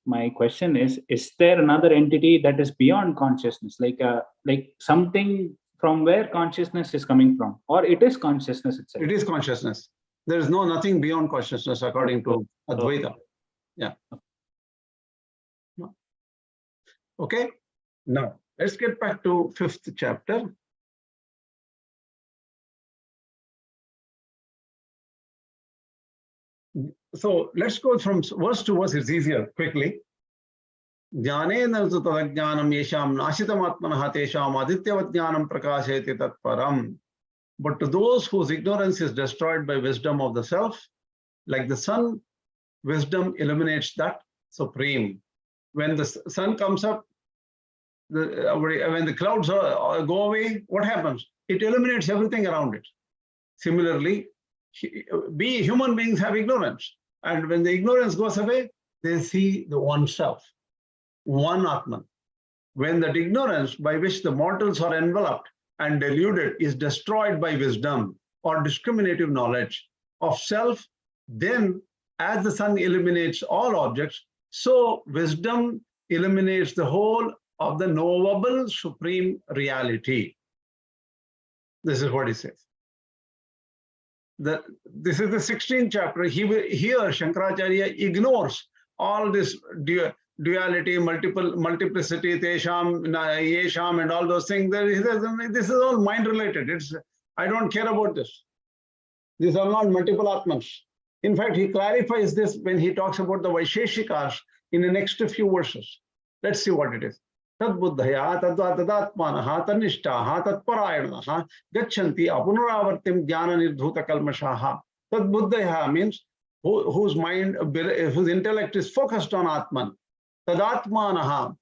my question is there another entity that is beyond consciousness, like something from where consciousness is coming from, or it is consciousness itself? It is consciousness. There is nothing beyond consciousness according to Advaita. Yeah. Okay. Now let's get back to 5th chapter. So let's go from verse to verse. It's easier quickly. Jnānena tu tadajñānam yesham nāṣitam ātmanah tesham adityavat jnānam prakāṣayati tatparam. But to those whose ignorance is destroyed by wisdom of the self, like the sun, wisdom illuminates that supreme. When the sun comes up, when the clouds go away, what happens? It illuminates everything around it. Similarly, human beings have ignorance. And when the ignorance goes away, they see the one self, one Ātman. When that ignorance by which the mortals are enveloped and deluded is destroyed by wisdom or discriminative knowledge of self, then as the sun illuminates all objects, so wisdom illuminates the whole of the knowable supreme reality. This is what he says. This is the 16th chapter. Here Śaṅkarābhāṣya ignores all this duality, multiplicity, tesham, yesham, and all those things. This is all mind related. I don't care about this. These are not multiple Ātmans. In fact, he clarifies this when he talks about the Vaiśeṣikas in the next few verses. Let's see what it is. Tad buddhaya tadvatadaatmanaha tanishtaha tatparayanaha gachanti apunaravartim jnana nirdhuta kalmashaha. Tad buddhaya means whose mind, whose intellect is focused on Ātman. Tadatmanaha,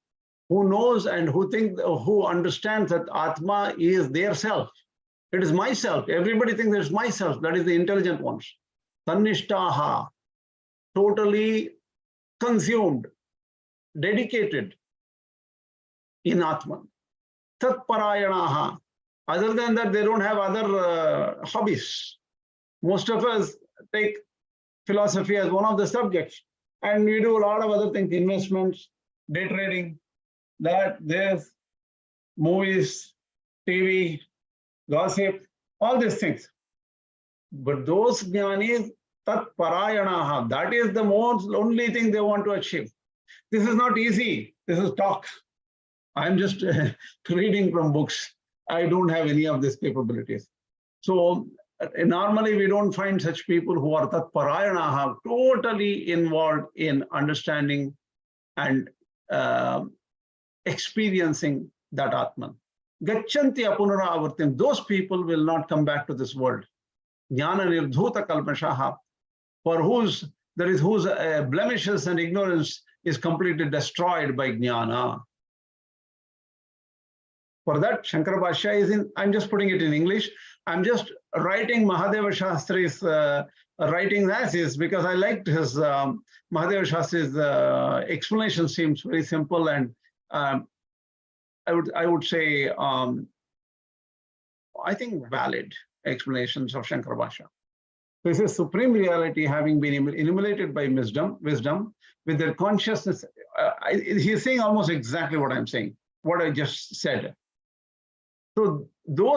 who knows and who understands that Ātma is their self. It is myself. Everybody thinks it's myself. That is the intelligent ones. Tanishtaha, totally consumed, dedicated in Ātman. Tatparayanaha. Other than that, they don't have other hobbies. Most of us take philosophy as one of the subjects, and we do a lot of other things, investments, day trading, this, movies, TV, gossip, all these things. But those jnanis, tatparayanaha, that is the only thing they want to achieve. This is not easy. This is talk. I'm just reading from books. I don't have any of these capabilities. So normally we don't find such people who are tatparayanaha, totally involved in understanding and experiencing that Ātman. Gachanti apunaravartim, those people will not come back to this world. Jnana nirdhuta kalmashaha, for whose blemishes and ignorance is completely destroyed by Jnāna. For that, Śaṅkarābhāṣya is I'm just putting it in English. I'm just writing Mahadeva Shastri's writings as is, because I liked his Mahadeva Shastri's explanation seems very simple, and I would say I think valid explanations of Śaṅkarābhāṣya. This is supreme reality having been illuminated by wisdom with their consciousness. He's saying almost exactly what I'm saying, what I just said. So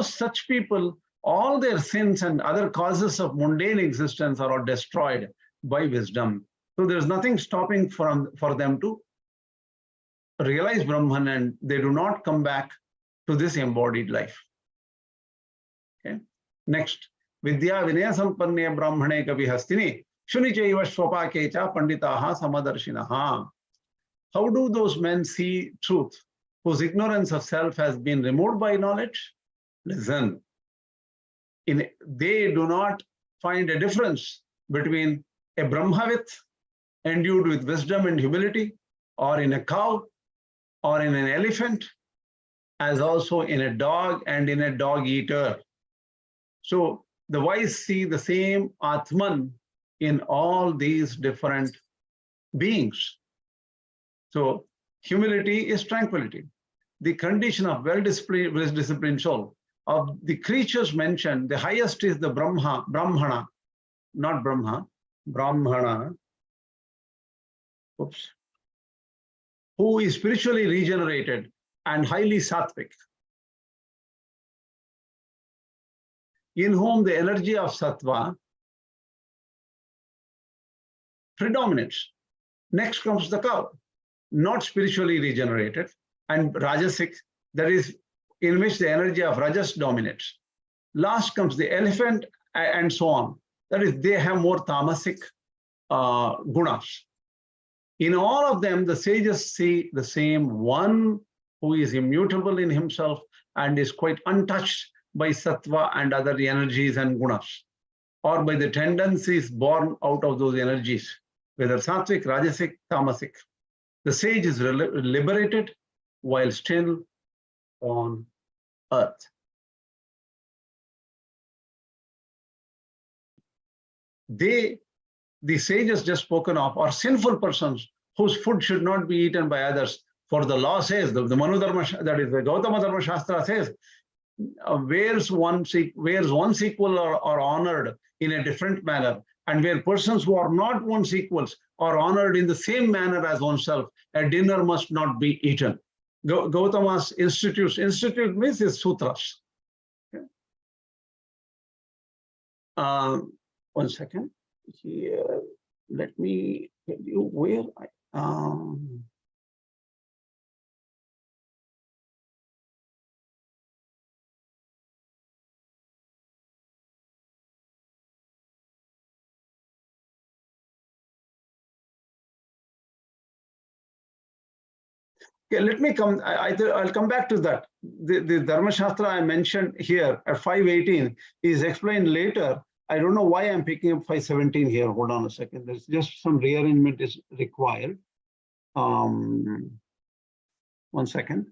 such people, all their sins and other causes of mundane existence are all destroyed by wisdom. So there's nothing stopping for them to realize Brahman, and they do not come back to this embodied life. Okay. Next, Vidya Vinaya Sampanne Brahmane Kavi Hastini Shunichaiva Swapakecha Panditaha Samadarshinaha. How do those men see truth, whose ignorance of self has been removed by knowledge? Listen, they do not find a difference between a Brahmavit endued with wisdom and humility, or in a cow, or in an elephant, as also in a dog and in a dog eater. So the wise see the same Ātman in all these different beings. So humility is tranquility. The condition of well-disciplined soul. Of the creatures mentioned, the highest is the Brahmana, not Brahma, Brahmana, who is spiritually regenerated and highly sattvic, in whom the energy of sattva predominates. Next comes the cow, not spiritually regenerated, and rajasic, that is in which the energy of rajas dominates. Last comes the elephant and so on. That is, they have more tamasic gunas. In all of them, the sages see the same one who is immutable in himself and is quite untouched by sattva and other energies and gunas, or by the tendencies born out of those energies, whether sattvic, rajasic, tamasic. The sage is liberated while still on earth. The sages just spoken of are sinful persons whose food should not be eaten by others. For the law says, the Manu Dharma, that is the Gautama Dharma Shastra says, where's one's equal are honored in a different manner, and where persons who are not one's equals are honored in the same manner as oneself, a dinner must not be eaten. Gautama's institute means his sutras. Okay. 1 second. Here, let me tell you where okay, let me come. I'll come back to that. The Dharma Shastra I mentioned here at 518 is explained later. I don't know why I'm picking up 517 here. Hold on a second. There's just some rearrangement is required. 1 second.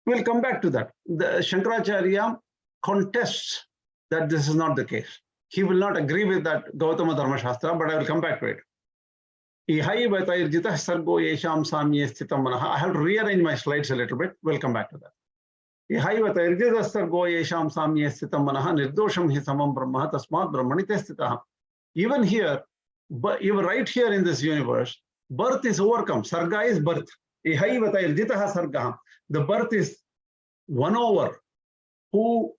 We'll come back to that. The Śaṅkarābhāṣya contests that this is not the case. He will not agree with that Gautama Dharma Shastra, but I will come back to it. I have to rearrange my slides a little bit. We'll come back to that. Even here, but even right here in this universe, birth is overcome. Sarga is birth. The birth is won over. Who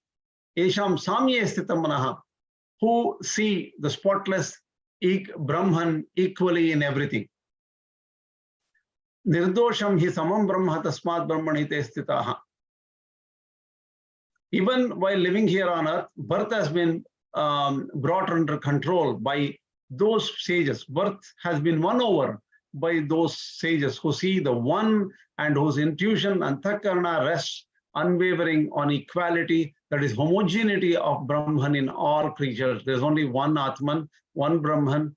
Esham Samye Sthitam Manaha, who see the spotless Brahman equally in everything. Nirdosham hi samam brahma tasmat brahmanite sthitaha. Even while living here on earth, birth has been brought under control by those sages. Birth has been won over by those sages who see the one and whose intuition anthakarana rests unwavering on equality, that is homogeneity of Brahman in all creatures. There's only one Ātman, one Brahman,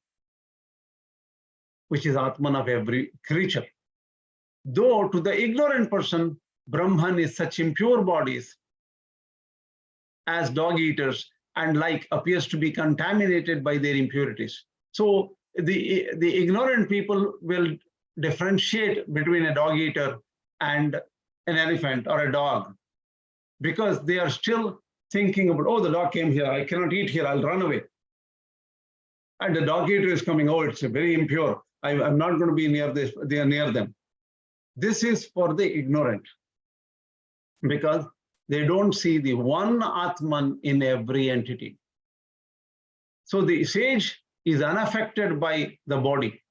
which is Ātman of every creature. Though to the ignorant person, Brahman is such impure bodies as dog eaters and like appears to be contaminated by their impurities. So the ignorant people will differentiate between a dog eater and an elephant or a dog, because they are still thinking about, oh, the dog came here, I cannot eat here, I'll run away. And the dog eater is coming, oh, it's very impure, I'm not going to be near this, they are near them. This is for the ignorant, because they don't see the one Ātman in every entity. So the sage is unaffected by the body,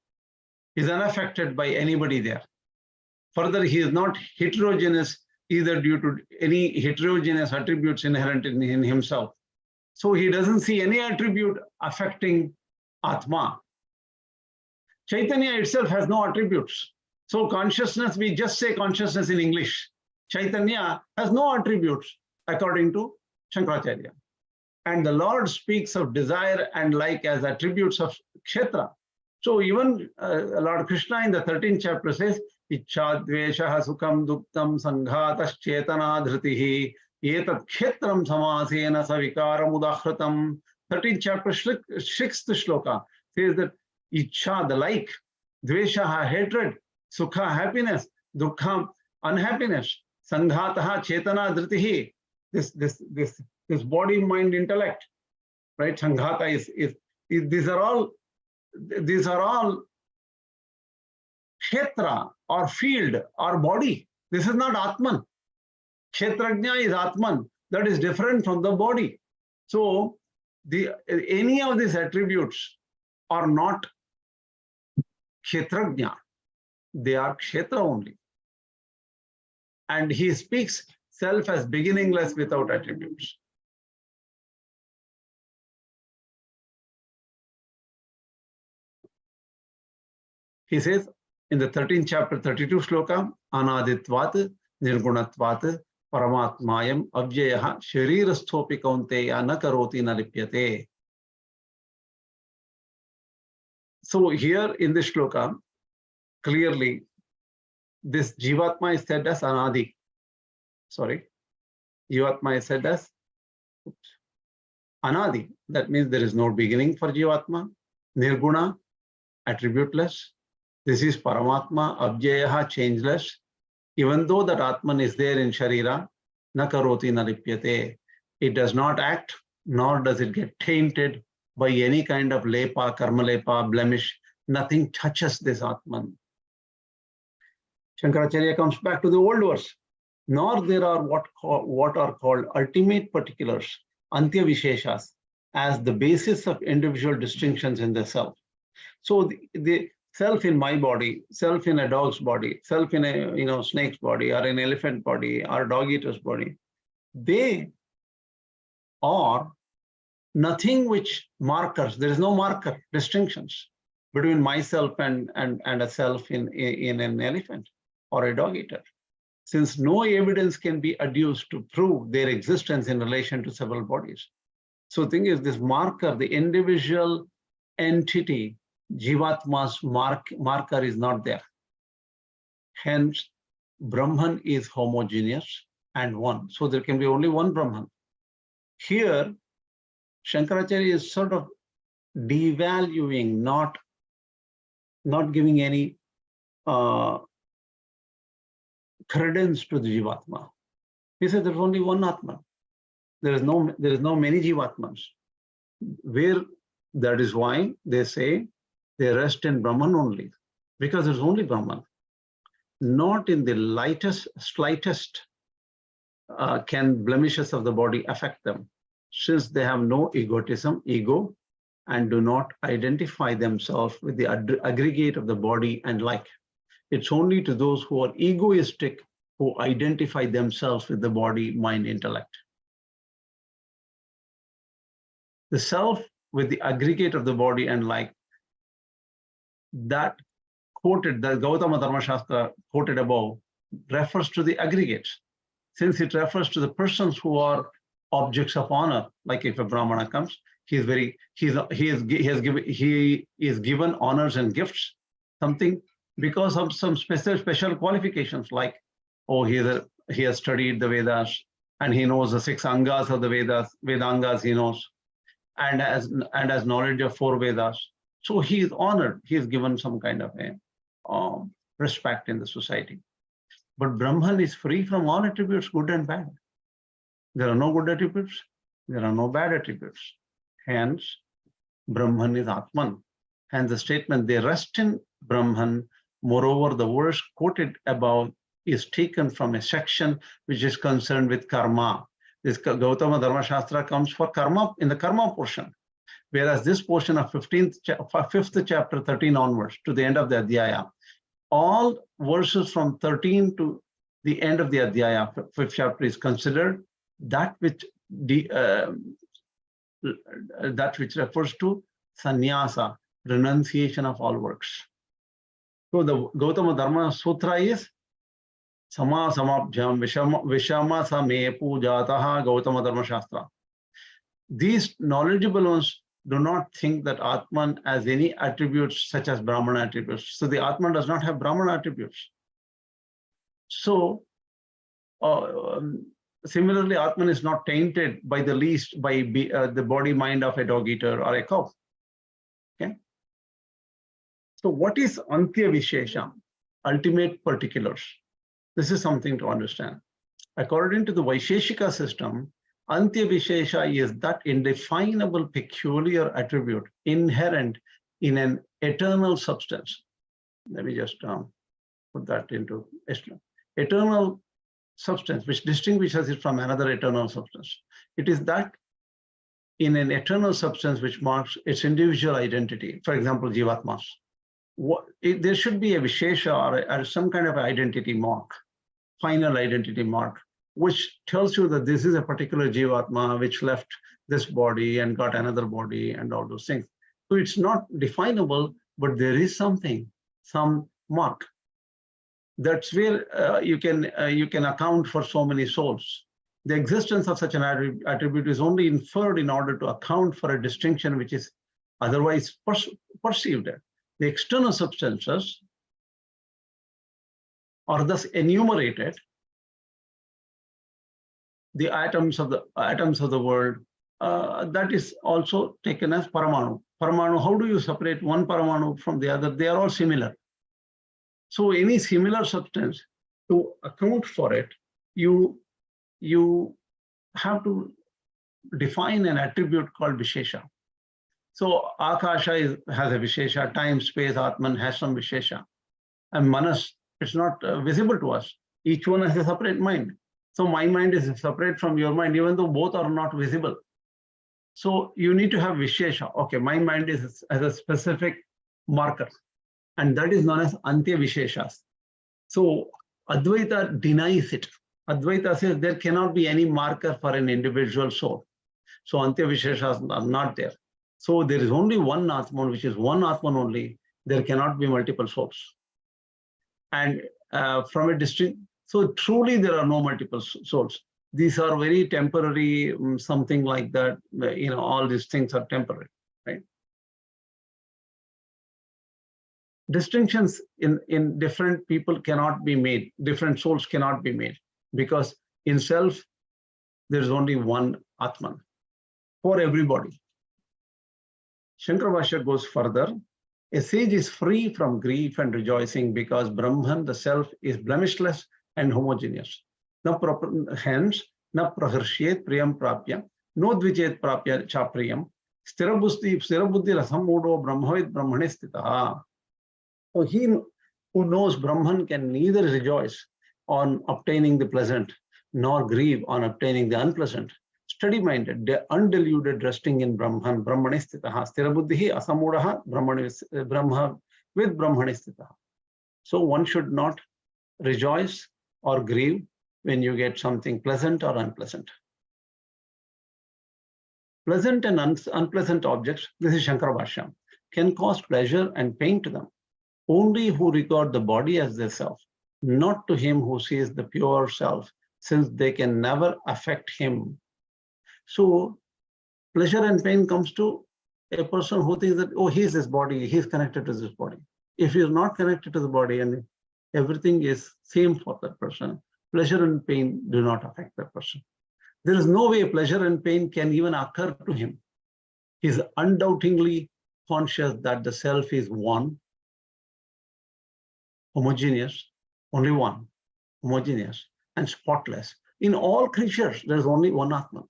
is unaffected by anybody there. Further, he is not heterogeneous either due to any heterogeneous attributes inherent in himself. So he doesn't see any attribute affecting Atma. Chaitanya itself has no attributes. So consciousness, we just say consciousness in English. Chaitanya has no attributes according to Śaṅkarābhāṣya. And the Lord speaks of desire and like as attributes of kshetra. So even Lord Krishna in the 13th chapter says, Ichcha dvesha sukham duktam sanghatas chetana dhritihi etat kshetram samasena savikara mudahratam. 13th chapter, 6th shloka says that Ichcha, the like, dvesha, hatred, sukha, happiness, dukkha, unhappiness, sanghataha, chetana dhritihi, this body, mind, intellect, right? Sanghata is these are all kshetra or field or body. This is not Ātman. Kshetrajña is Ātman. That is different from the body. So any of these attributes are not kshetrajña. They are kshetra only. And he speaks self as beginningless without attributes. He says in the 13th chapter, 32 shloka, Anaditvat, Nirgunatvat, Paramatmayam, Abhyayaha, Sharirasthopi kaunteya na karoti na lipyate. So here in this shloka, clearly, this Jivatma is said as Anadi. Jivatma is said as Anadi. That means there is no beginning for Jivatma. Nirguna, attributeless. This is Paramatma, Abhyayaha, changeless. Even though that Atman is there in Sharira, na karoti na lipyate. It does not act, nor does it get tainted by any kind of lepa, karma lepa, blemish. Nothing touches this Atman. Śaṅkarābhāṣya comes back to the old verse. Nor there are what are called ultimate particulars, antya viśeṣas, as the basis of individual distinctions in the self. So the self in my body, self in a dog's body, self in a snake's body, or an elephant body, or dog eater's body, they are nothing which markers. There is no marker distinctions between myself and a self in an elephant or a dog eater, since no evidence can be adduced to prove their existence in relation to several bodies. So the thing is, this marker, the individual entity, Jivatma's marker is not there. Hence, Brahman is homogeneous and one. So there can be only one Brahman. Here, Śaṅkarābhāṣya is sort of devaluing, not giving any credence to the Jivatma. He said there's only one Atman. There is no many Jivatmans. Where that is why they say they rest in Brahman only, because there's only Brahman. Not in the slightest can blemishes of the body affect them, since they have no ego, and do not identify themselves with the aggregate of the body and like. It's only to those who are egoistic who identify themselves with the body, mind, intellect. The self with the aggregate of the body and like, that quoted, the Gautama Dharma Shastra quoted above, refers to the aggregates. Since it refers to the persons who are objects of honor, like if a Brahmana comes, he is given honors and gifts, something because of some special qualifications, like, oh, he has studied the Vedas and he knows the 6 angas of the Vedas, Vedangas he knows, and has knowledge of 4 Vedas. So he is honored. He is given some kind of a respect in the society. But Brahman is free from all attributes, good and bad. There are no good attributes. There are no bad attributes. Hence, Brahman is Ātman. Hence the statement, they rest in Brahman. Moreover, the verse quoted above is taken from a section which is concerned with karma. This Gautama Dharma Shastra comes for karma in the karma portion. Whereas this portion of 5th chapter 13 onwards to the end of the Adhyaya, all verses from 13 to the end of the Adhyaya, fifth chapter, is considered that which refers to sannyasa, renunciation of all works. So the Gautama Dharma Sutra is Sama Samabhyam Vishama Same Pujataha Gautama Dharma Shastra. These knowledgeable ones do not think that Ātman has any attributes such as Brahmana attributes. So the Ātman does not have Brahmana attributes. So similarly, Ātman is not tainted by the least by the body mind of a dog eater or a cow. Okay. So what is Antya Viśeṣa, ultimate particulars? This is something to understand. According to the Vaiśeṣika system, Antya Viśeṣa is that indefinable peculiar attribute inherent in an eternal substance. Let me just put that into eternal substance, which distinguishes it from another eternal substance. It is that in an eternal substance which marks its individual identity. For example, Jivatmas. There should be a Viśeṣa or some kind of identity mark, final identity mark, which tells you that this is a particular Jivatma which left this body and got another body and all those things. So it's not definable, but there is something, some mark. That's where you can account for so many souls. The existence of such an attribute is only inferred in order to account for a distinction which is otherwise perceived. The external substances are thus enumerated. The atoms of the world, that is also taken as paramanu. Paramanu, how do you separate one paramanu from the other? They are all similar. So any similar substance, to account for it, you have to define an attribute called Viśeṣa. So Akasha has a Viśeṣa, time, space, Ātman has some Viśeṣa. And Manas, it's not visible to us. Each one has a separate mind. So my mind is separate from your mind, even though both are not visible. So you need to have Viśeṣa. Okay, my mind has a specific marker, and that is known as Antya Viśeṣas. So Advaita denies it. Advaita says there cannot be any marker for an individual soul. So Antya Viśeṣas are not there. So there is only one Ātman, which is one Ātman only. There cannot be multiple souls. And from a distinct, so truly there are no multiple souls. These are very temporary, something like that. All these things are temporary, right? Distinctions in different people cannot be made. Different souls cannot be made, because in self, there is only one Ātman for everybody. Śaṅkarābhāṣya goes further. A sage is free from grief and rejoicing because Brahman, the self, is blemishless and homogeneous. Hence, na praharshyet priyam prapya, no dvichet prapya cha priyam, sthirabuddhi rasamudo brahmavid brahmane sthitaha. So he who knows Brahman can neither rejoice on obtaining the pleasant nor grieve on obtaining the unpleasant. Steady-minded, undeluded, resting in Brahman, brahmane sthitaha, sthirabuddhi asamudaha brahma with brahmane sthitaha. So one should not rejoice or grieve when you get something pleasant or unpleasant. Pleasant and unpleasant objects, this is Śaṅkarābhāṣya, can cause pleasure and pain to them. Only who regard the body as their self, not to him who sees the pure self, since they can never affect him. So pleasure and pain comes to a person who thinks that, oh, he is this body, he is connected to this body. If he is not connected to the body and everything is same for that person, pleasure and pain do not affect that person. There is no way pleasure and pain can even occur to him. He is undoubtingly conscious that the self is one, homogeneous, only one, homogeneous and spotless. In all creatures, there is only one Ātman.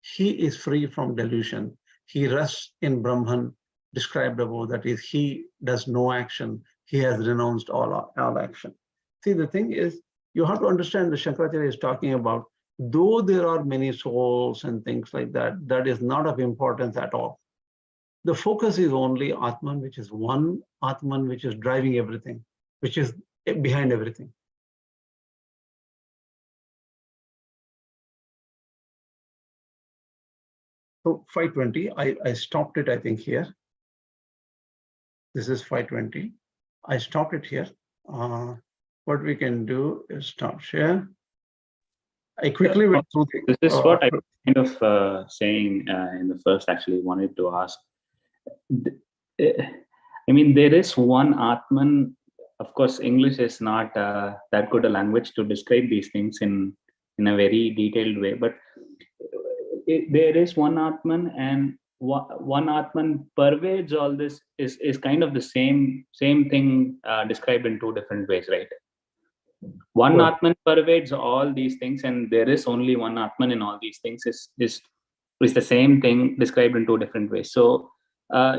He is free from delusion. He rests in Brahman, described above, that is, he does no action. He has renounced all action. See, the thing is, you have to understand that Śaṅkarācharya is talking about, though there are many souls and things like that, that is not of importance at all. The focus is only Ātman, which is one Ātman, which is driving everything, which is behind everything. So 520, I stopped it, I think, here. This is 520. I stopped it here. What we can do is stop share. I quickly went through this is what I was kind of saying in the first, actually wanted to ask. I mean, there is one Ātman. Of course, English is not that good a language to describe these things in a very detailed way, but there is one Ātman, and one Ātman pervades all this, is kind of the same thing described in two different ways, right? One Ātman pervades all these things, and there is only one Ātman in all these things is the same thing described in two different ways. So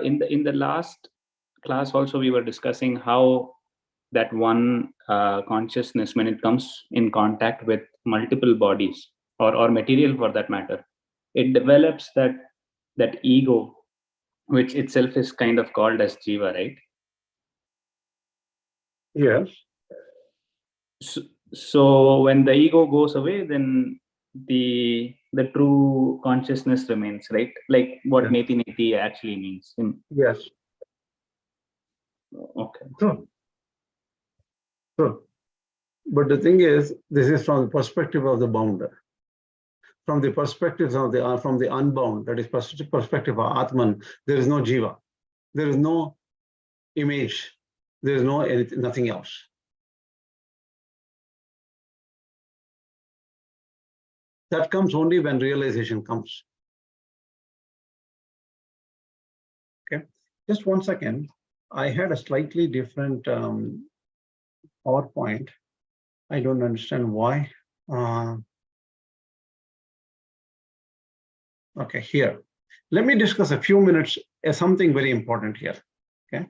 in the last class also, we were discussing how that one consciousness, when it comes in contact with multiple bodies or material for that matter, it develops that ego, which itself is kind of called as Jīva, right? Yes. So when the ego goes away, then the true consciousness remains, right? Like what neti neti actually means. Yes. Okay. So, but the thing is, this is from the perspective of the bounder. From the perspective of from the unbound, that is perspective of Ātman, there is no Jīva, there is no image, there is no anything, nothing else. That comes only when realization comes. Okay, just 1 second. I had a slightly different PowerPoint. I don't understand why. Okay, here. Let me discuss a few minutes something very important here. Okay.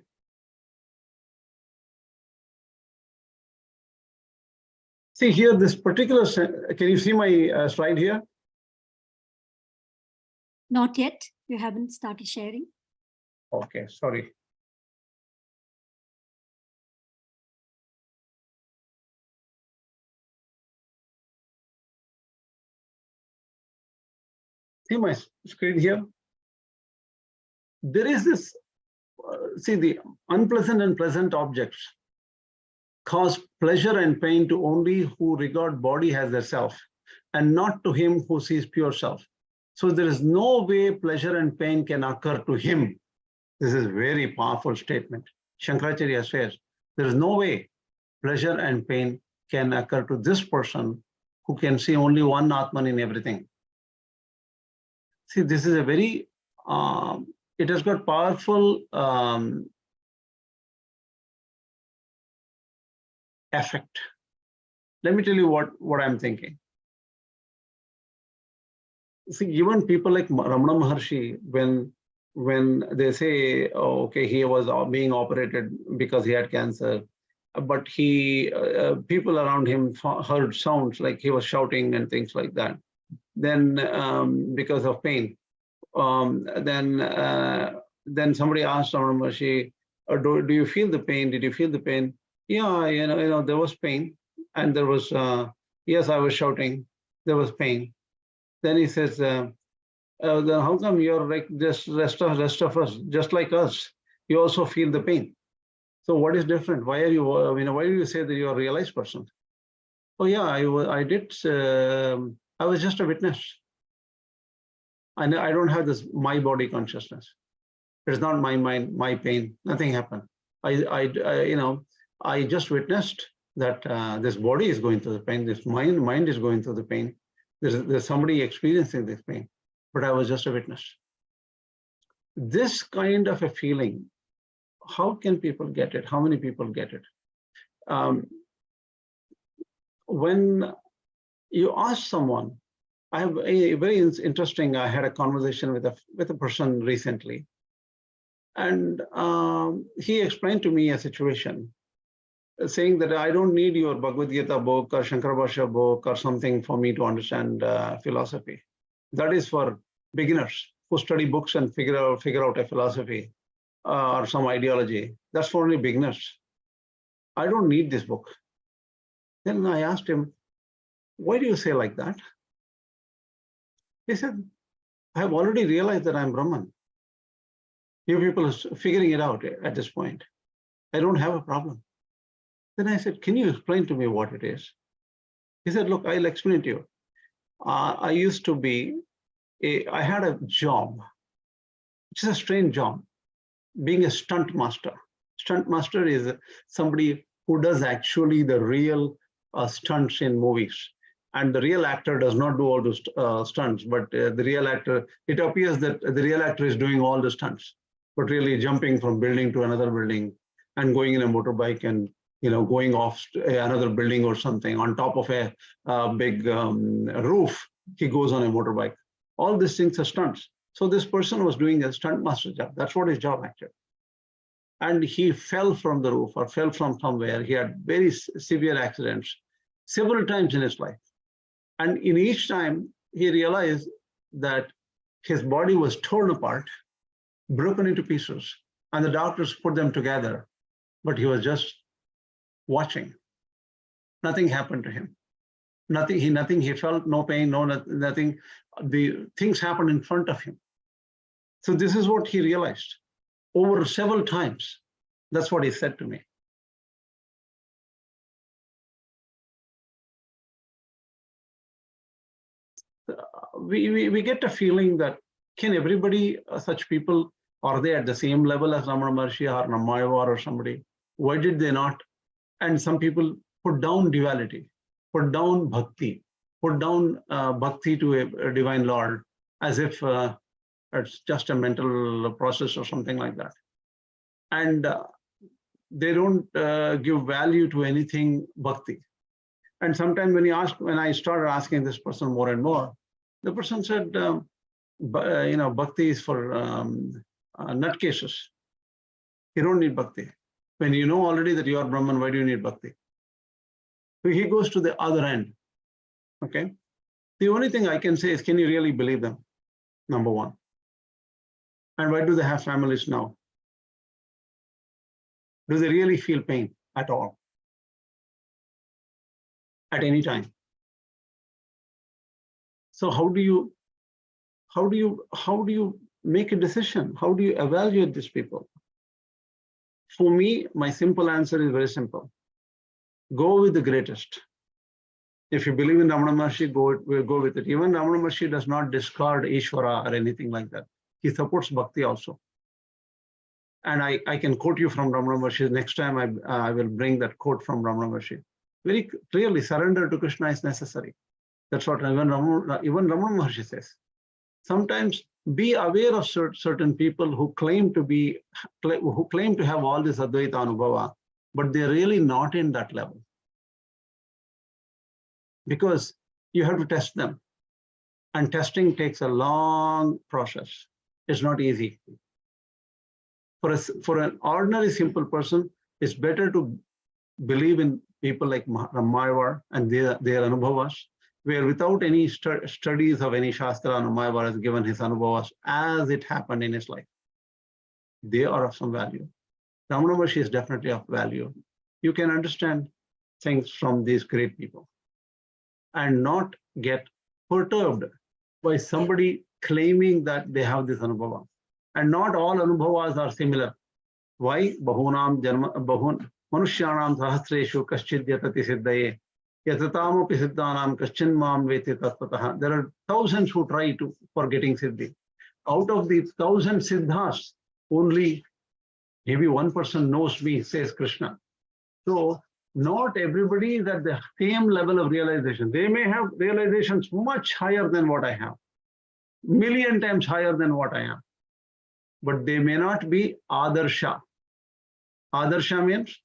See here, this particular, can you see my slide here? Not yet. You haven't started sharing. Okay, sorry. See my screen here? There is this, see, the unpleasant and pleasant objects cause pleasure and pain to only who regard body as their self, and not to him who sees pure self. So there is no way pleasure and pain can occur to him. This is a very powerful statement. Śaṅkarābhāṣya says, there is no way pleasure and pain can occur to this person who can see only one Ātman in everything. See, this is a very, it has got powerful effect. Let me tell you what I'm thinking. See, even people like Ramana Maharshi, when they say, oh, okay, he was being operated because he had cancer, but people around him heard sounds like he was shouting and things like that. Then because of pain, then somebody asked Ramana Maharshi, do you feel the pain? Did you feel the pain? Yeah, you know, there was pain, and there was, yes, I was shouting, there was pain. Then he says, then how come you're like this rest of us, just like us? You also feel the pain. So what is different? Why are you, why do you say that you're a realized person? Oh yeah, I did. I was just a witness. I don't have this my body consciousness. It's not my mind, my pain. Nothing happened. I just witnessed that this body is going through the pain. This mind is going through the pain. There's somebody experiencing this pain, but I was just a witness. This kind of a feeling, how can people get it? How many people get it? When you ask someone, I have a very interesting, I had a conversation with a person recently, and he explained to me a situation, saying that I don't need your Bhagavad Gītā book or Śaṅkarābhāṣya book or something for me to understand philosophy. That is for beginners who study books and figure out a philosophy or some ideology. That's for only beginners. I don't need this book. Then I asked him, why do you say like that? He said, I have already realized that I'm Brahman. You people are figuring it out at this point. I don't have a problem. Then I said, can you explain to me what it is? He said, look, I'll explain to you. I used to be, I had a job, which is a strange job, being a stunt master. Stunt master is somebody who does actually the real stunts in movies. And the real actor does not do all those stunts, but the real actor, it appears that the real actor is doing all the stunts, but really jumping from building to another building and going in a motorbike and going off another building or something on top of a big roof. He goes on a motorbike. All these things are stunts. So this person was doing a stunt master job. That's what his job actually. And he fell from the roof or fell from somewhere. He had very severe accidents several times in his life. And in each time, he realized that his body was torn apart, broken into pieces, and the doctors put them together. But he was just watching. Nothing happened to him. Nothing. He felt no pain, nothing. The things happened in front of him. So this is what he realized over several times. That's what he said to me. We get a feeling that can everybody, such people, are they at the same level as Ramana Maharshi or Namayavar or somebody? Why did they not? And some people put down duality, put down bhakti, put down bhakti to a divine Lord as if it's just a mental process or something like that. And they don't give value to anything bhakti. And sometimes when I started asking this person more and more, the person said, bhakti is for nutcases. You don't need bhakti. When you know already that you are Brahman, why do you need bhakti? So he goes to the other end. Okay. The only thing I can say is, can you really believe them? Number one. And why do they have families now? Do they really feel pain at all? At any time? So how do you make a decision? How do you evaluate these people? For me, my simple answer is very simple. Go with the greatest. If you believe in Ramana Maharshi, go with it. Even Ramana Maharshi does not discard Ishvara or anything like that. He supports bhakti also. And I can quote you from Ramana Maharshi. Next time I will bring that quote from Ramana Maharshi. Very clearly, surrender to Krishna is necessary. That's what even Ramana Maharshi says. Sometimes be aware of certain people who claim to have all this Advaita Anubhava, but they're really not in that level. Because you have to test them. And testing takes a long process. It's not easy. For an ordinary simple person, it's better to believe in people like Ramayavar and their Anubhavas, where without any studies of any Shastra, Ramayavar has given his Anubhavas as it happened in his life. They are of some value. Ramana Maharshi is definitely of value. You can understand things from these great people and not get perturbed by somebody claiming that they have this Anubhava. And not all Anubhavas are similar. Why? Bahunam Manushyanam sahasreshu kaschid yatati siddhaye yatatamopi siddhanam kaschin mam veti tatpataha. There are thousands who try for getting siddhi. Out of the 1,000 siddhas, only maybe one person knows me, says Krishna. So not everybody is at the same level of realization. They may have realizations much higher than what I have, million times higher than what I am, but they may not be Adarsha. Adarsha means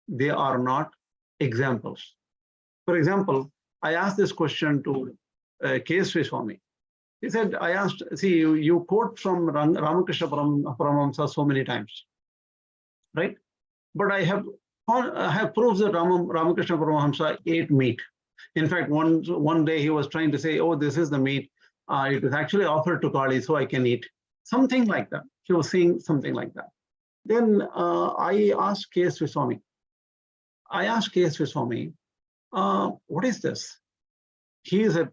they are not examples. For example, I asked this question to K.S.V. Swami. He said, I asked, see, you quote from Ramakrishna Paramahamsa so many times, right? But I have proofs that Ramakrishna Paramahamsa ate meat. In fact, one day he was trying to say, oh, this is the meat. It was actually offered to Kali, so I can eat. Something like that. He was saying something like that. Then I asked K.S.V. Swami. What is this? he is a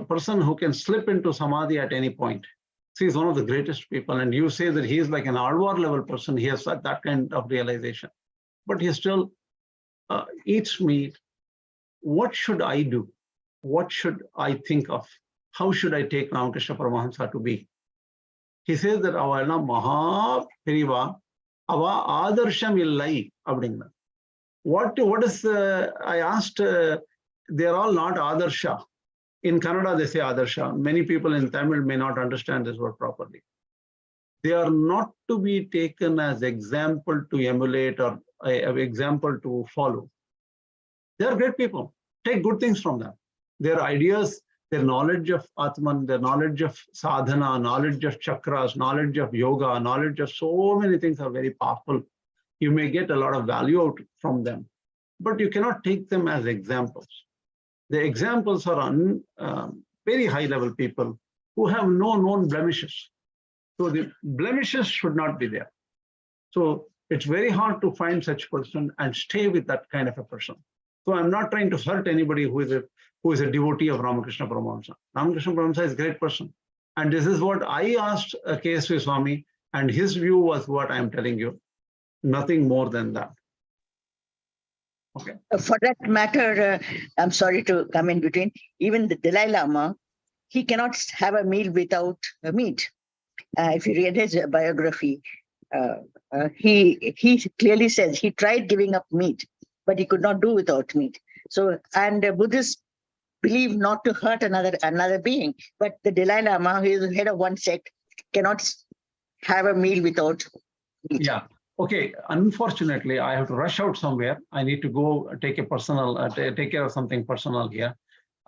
person who can slip into samadhi at any point. So he's one of the greatest people, and you say that he is like an Alvar level person. He has that kind of realization, but he still eats meat. What should I do? What should I think of? How should I take Ramakrishna Paramahamsa to be? He says that Avala Maha Periva Ava Adarsham illai abdinga. What is I asked, they're all not Adarsha. In Kannada, they say Adarsha. Many people in Tamil may not understand this word properly. They are not to be taken as example to emulate or example to follow. They are great people. Take good things from them. Their ideas, their knowledge of Ātman, their knowledge of sadhana, knowledge of chakras, knowledge of yoga, knowledge of so many things are very powerful. You may get a lot of value out from them, but you cannot take them as examples. The examples are very high-level people who have no known blemishes. So the blemishes should not be there. So it's very hard to find such person and stay with that kind of a person. So I'm not trying to hurt anybody who is a devotee of Ramakrishna Paramahamsa. Ramakrishna Paramahamsa is a great person. And this is what I asked K.S.V. Swami, and his view was what I'm telling you. Nothing more than that. Okay. For that matter, I'm sorry to come in between. Even the Dalai Lama, he cannot have a meal without meat. If you read his biography, he clearly says he tried giving up meat, but he could not do without meat. So, and Buddhists believe not to hurt another being, but the Dalai Lama, who is the head of one sect, cannot have a meal without meat. Yeah. Okay. Unfortunately, I have to rush out somewhere. I need to go take a personal, take care of something personal here.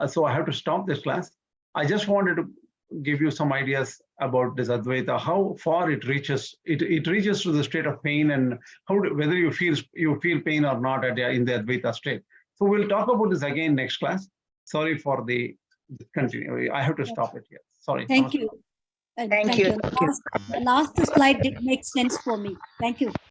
So I have to stop this class. I just wanted to give you some ideas about this Advaita, how far it reaches. It reaches to the state of pain, and whether you feel pain or not in the Advaita state. So we'll talk about this again next class. Sorry for the continue. I have to stop it here. Sorry. Thank you. Thank you. The last slide did make sense for me. Thank you.